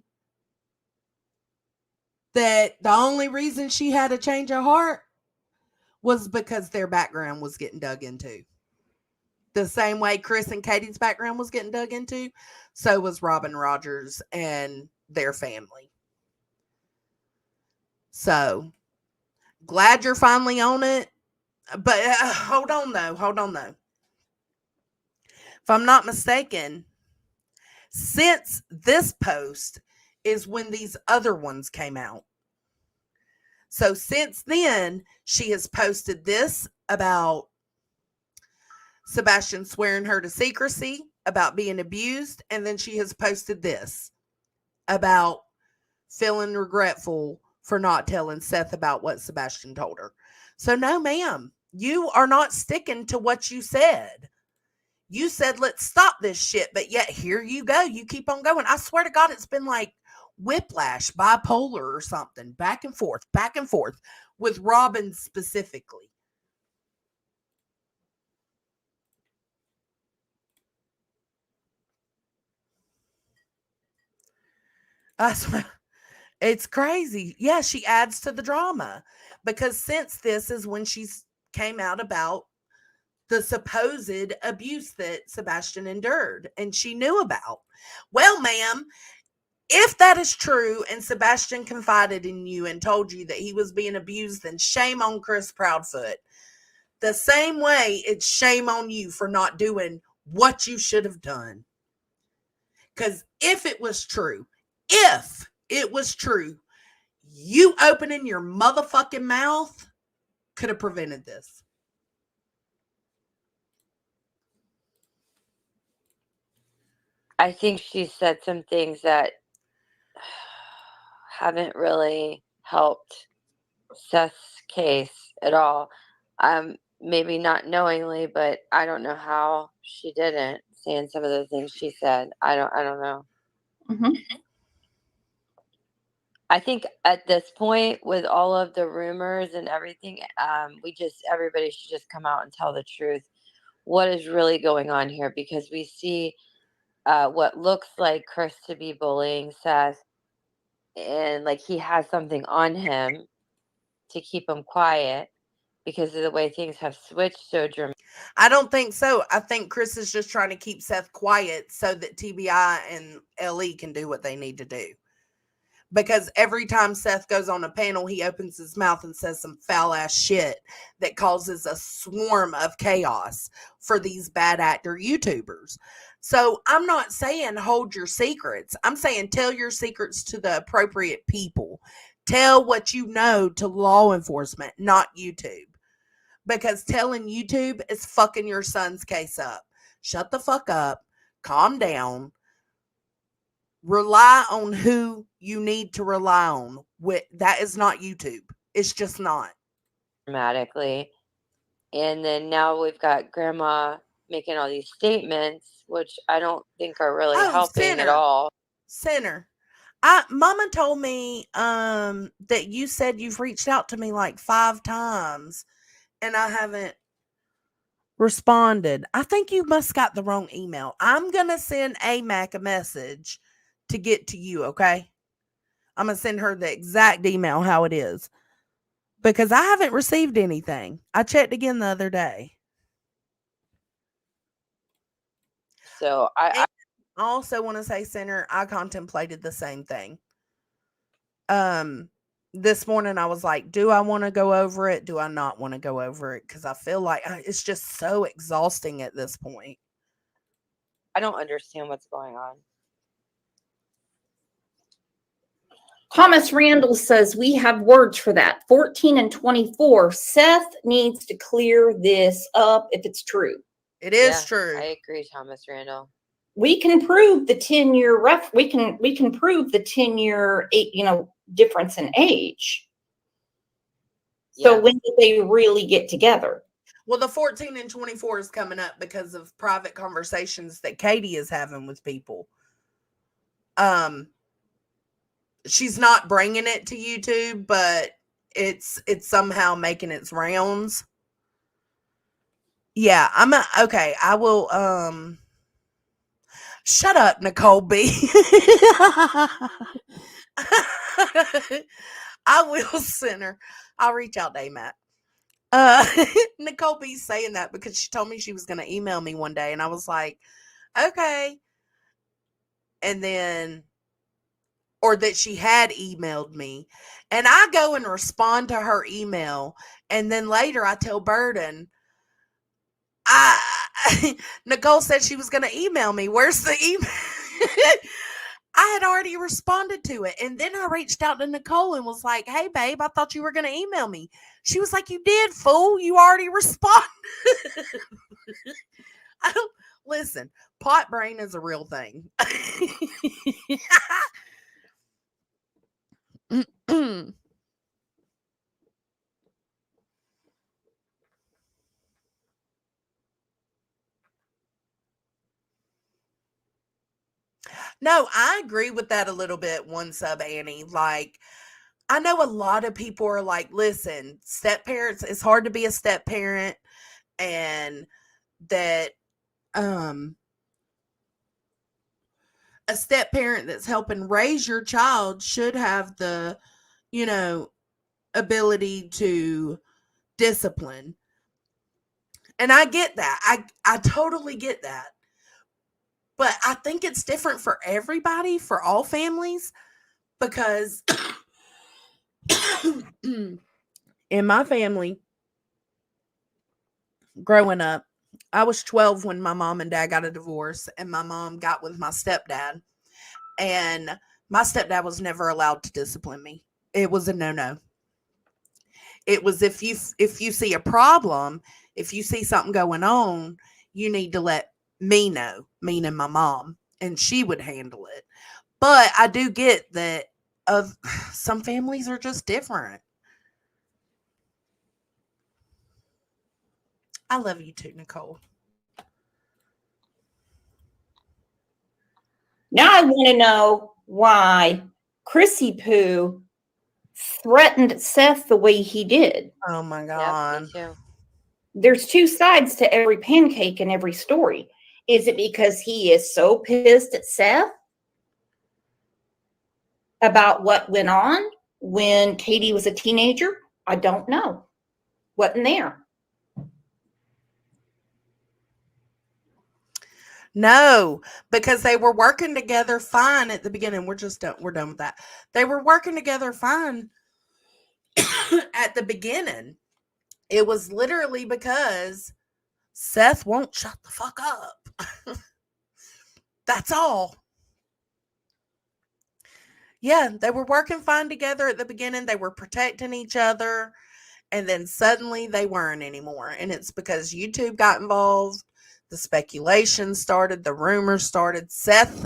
that the only reason she had a change of heart was because their background was getting dug into. The same way Chris and Katie's background was getting dug into, so was Robin Rogers and their family. So, glad you're finally on it. But hold on though. If I'm not mistaken, since this post is when these other ones came out. So since then, she has posted this about Sebastian swearing her to secrecy, about being abused, and then she has posted this about feeling regretful for not telling Seth about what Sebastian told her. So no, ma'am, you are not sticking to what you said. You said, let's stop this shit, but yet here you go. You keep on going. I swear to God, it's been like whiplash, bipolar or something, back and forth with Robin specifically. I swear, it's crazy. Yeah, she adds to the drama because since this is when she's came out about the supposed abuse that Sebastian endured and she knew about. Well, ma'am, if that is true and Sebastian confided in you and told you that he was being abused, then shame on Chris Proudfoot. The same way it's shame on you for not doing what you should have done. Because if it was true, you opening your motherfucking mouth could have prevented this. I think she said some things that haven't really helped Seth's case at all. Maybe not knowingly, but I don't know how she didn't, saying some of the things she said. I don't know. Mhm. I think at this point, with all of the rumors and everything, everybody should just come out and tell the truth. What is really going on here? Because we see what looks like Chris to be bullying Seth, and like he has something on him to keep him quiet because of the way things have switched so dramatically. I don't think so. I think Chris is just trying to keep Seth quiet so that TBI and LE can do what they need to do. Because every time Seth goes on a panel, he opens his mouth and says some foul ass shit that causes a swarm of chaos for these bad actor YouTubers. So I'm not saying hold your secrets. I'm saying tell your secrets to the appropriate people. Tell what you know to law enforcement, not YouTube. Because telling YouTube is fucking your son's case up. Shut the fuck up. Calm down. Rely on who you need to rely on. That is not YouTube. It's just not. Dramatically. And then now we've got Grandma making all these statements, which I don't think are really helping at all. Sinner. Mama told me that you said you've reached out to me like 5 times and I haven't responded. I think you must got the wrong email. I'm gonna send AMAC a message to get to you, okay? I'm gonna send her the exact email how it is. Because I haven't received anything. I checked again the other day. So I also want to say, Senator, I contemplated the same thing. This morning I was like, do I want to go over it? Do I not want to go over it? Because I feel like it's just so exhausting at this point. I don't understand what's going on. Thomas Randall says we have words for that. 14 and 24. Seth needs to clear this up if it's true. It is true. I agree, Thomas Randall. We can prove the 10-year we can prove the 10-year difference in age. So when did they really get together? Well, the 14 and 24 is coming up because of private conversations that Katie is having with people. She's not bringing it to YouTube, but it's somehow making its rounds. Yeah, okay. I will. Shut up, Nicole B. I will send her. I'll reach out to Matt. Nicole B's saying that because she told me she was going to email me one day, and I was like, okay. And then, or that she had emailed me, and I go and respond to her email, and then later I tell Burden, Nicole said she was going to email me. Where's the email? I had already responded to it. And then I reached out to Nicole and was like, hey, babe, I thought you were going to email me. She was like, you did, fool. You already responded. Listen, pot brain is a real thing. No, I agree with that a little bit. One sub, Annie. Like, I know a lot of people are like, listen, step parents, it's hard to be a step parent, and that a step parent that's helping raise your child should have the, ability to discipline. And I get that. I totally get that. But I think it's different for everybody, for all families, because in my family, growing up, I was 12 when my mom and dad got a divorce, and my mom got with my stepdad. And my stepdad was never allowed to discipline me. It was a no-no. It was if you see a problem, if you see something going on, you need to let me know, meaning my mom. and she would handle it. But I do get that of some families are just different. I love you too, Nicole. Now I want to know why Chrissy Poo threatened Seth the way he did. Oh my God. Yep, me too. There's two sides to every pancake and every story. Is it because he is so pissed at Seth about what went on when Katie was a teenager? I don't know. Wasn't there. No, because they were working together fine at the beginning. We're done with that. They were working together fine at the beginning. It was literally because Seth won't shut the fuck up. That's all. Yeah, they were working fine together at the beginning. They were protecting each other. And then suddenly they weren't anymore. And it's because YouTube got involved. The speculation started. The rumors started. Seth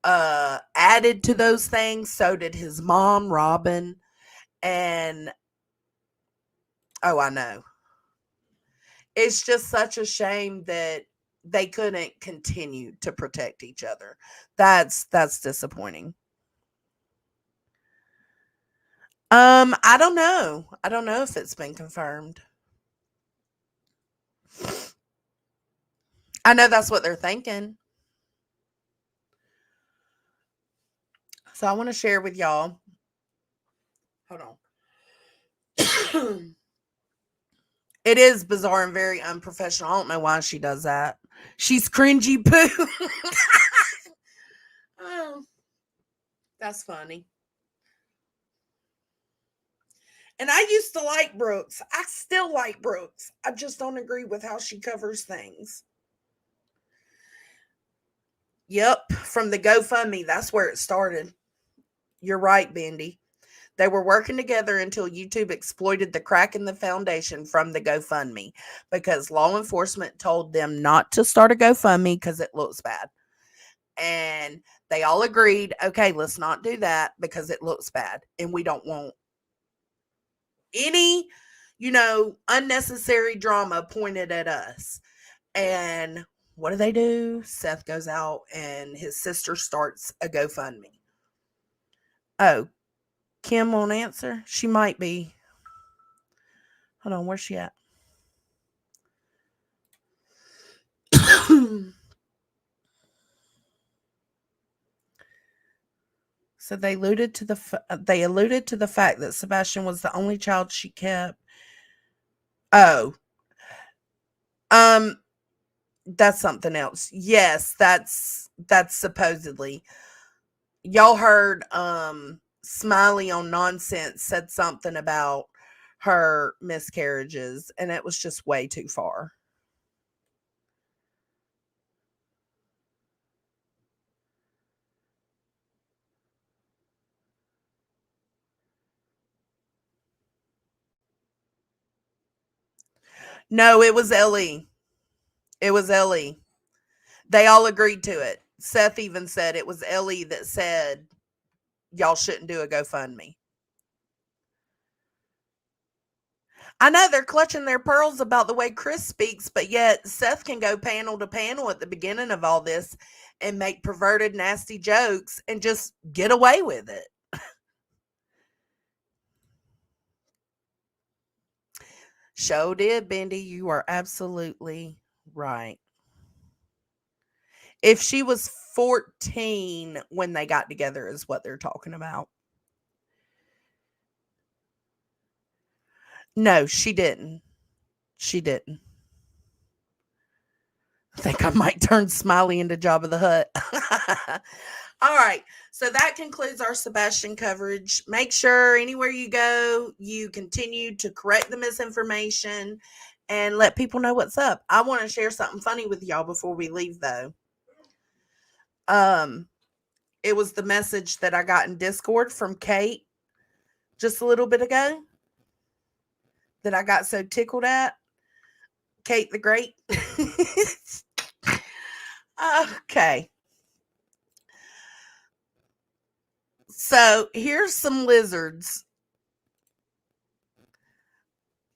added to those things. So did his mom, Robin. And, oh, I know. It's just such a shame that they couldn't continue to protect each other. That's disappointing. I don't know. I don't know if it's been confirmed. I know that's what they're thinking. So I want to share with y'all. Hold on. It is bizarre and very unprofessional. I don't know why she does that. She's cringy poo. Oh, that's funny. And I used to like Brooks. I still like Brooks. I just don't agree with how she covers things. Yep, from the GoFundMe. That's where it started. You're right, Bendy. They were working together until YouTube exploited the crack in the foundation from the GoFundMe because law enforcement told them not to start a GoFundMe because it looks bad. And they all agreed, okay, let's not do that because it looks bad. And we don't want any, unnecessary drama pointed at us. And what do? Seth goes out and his sister starts a GoFundMe. Oh, Kim won't answer? She might be. Hold on, where's she at? So they alluded to the fact that Sebastian was the only child she kept. Oh, that's something else. Yes, that's supposedly. Y'all heard Smiley on Nonsense said something about her miscarriages, and it was just way too far. No, it was Ellie. It was Ellie. They all agreed to it. Seth even said it was Ellie that said, y'all shouldn't do a GoFundMe. I know they're clutching their pearls about the way Chris speaks, but yet Seth can go panel to panel at the beginning of all this and make perverted, nasty jokes and just get away with it. Show did, Bendy. You are absolutely right. If she was 14 when they got together is what they're talking about. No, she didn't. She didn't. I think I might turn Smiley into Jabba the Hutt. All right. So that concludes our Sebastian coverage. Make sure anywhere you go, you continue to correct the misinformation and let people know what's up. I want to share something funny with y'all before we leave, though. It was the message that I got in Discord from Kate just a little bit ago that I got so tickled at. Kate the Great. Okay. So here's some lizards.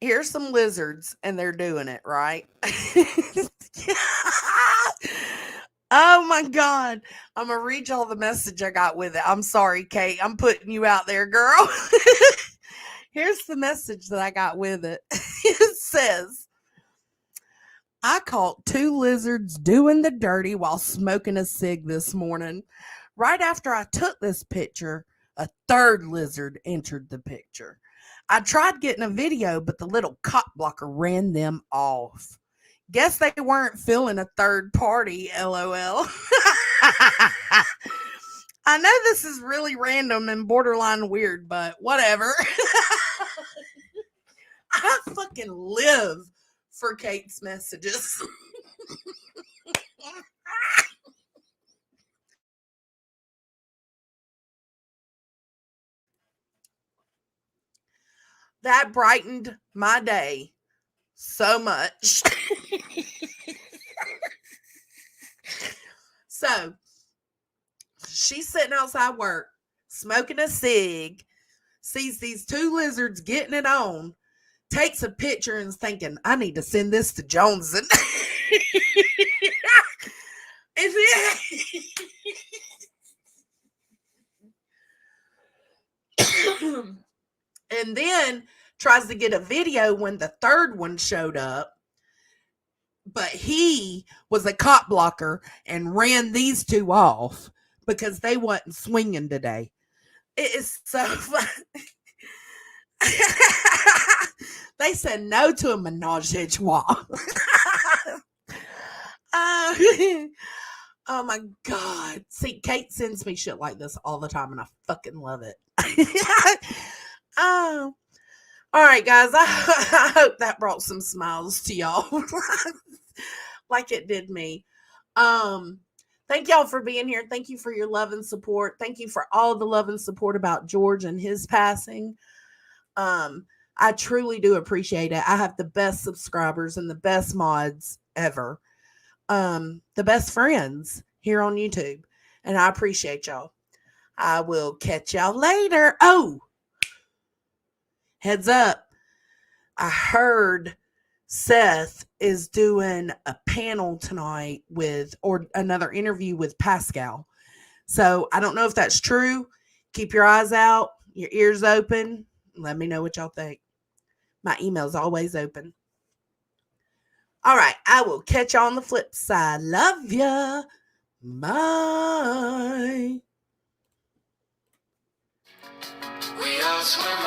Here's some lizards, and they're doing it, right? Oh my God. I'm going to read y'all the message I got with it. I'm sorry, Kate. I'm putting you out there, girl. Here's the message that I got with it. It says, I caught 2 lizards doing the dirty while smoking a cig this morning. Right after I took this picture, a 3rd lizard entered the picture. I tried getting a video, but the little cop blocker ran them off. Guess they weren't feeling a 3rd party, LOL. I know this is really random and borderline weird, but whatever. I fucking live for Kate's messages. That brightened my day so much. So, she's sitting outside work, smoking a cig, sees these 2 lizards getting it on, takes a picture and is thinking, I need to send this to Joneson. And then tries to get a video when the 3rd one showed up. But he was a cop blocker and ran these 2 off because they wasn't swinging today. It is so fun. They said no to a menage a trois. Oh my God. See, Kate sends me shit like this all the time and I fucking love it. Oh. All right, guys. I hope that brought some smiles to y'all. Like it did me. Thank y'all for being here. Thank you for your love and support. Thank you for all the love and support about George and his passing. I truly do appreciate it. I have the best subscribers and the best mods ever. The best friends here on YouTube. And I appreciate y'all. I will catch y'all later. Oh, heads up. I heard Seth is doing a panel tonight or another interview with Pascal. So I don't know if that's true. Keep your eyes out, your ears open. Let me know what y'all think. My email's always open. All right. I will catch you on the flip side. Love ya. Bye. We all swim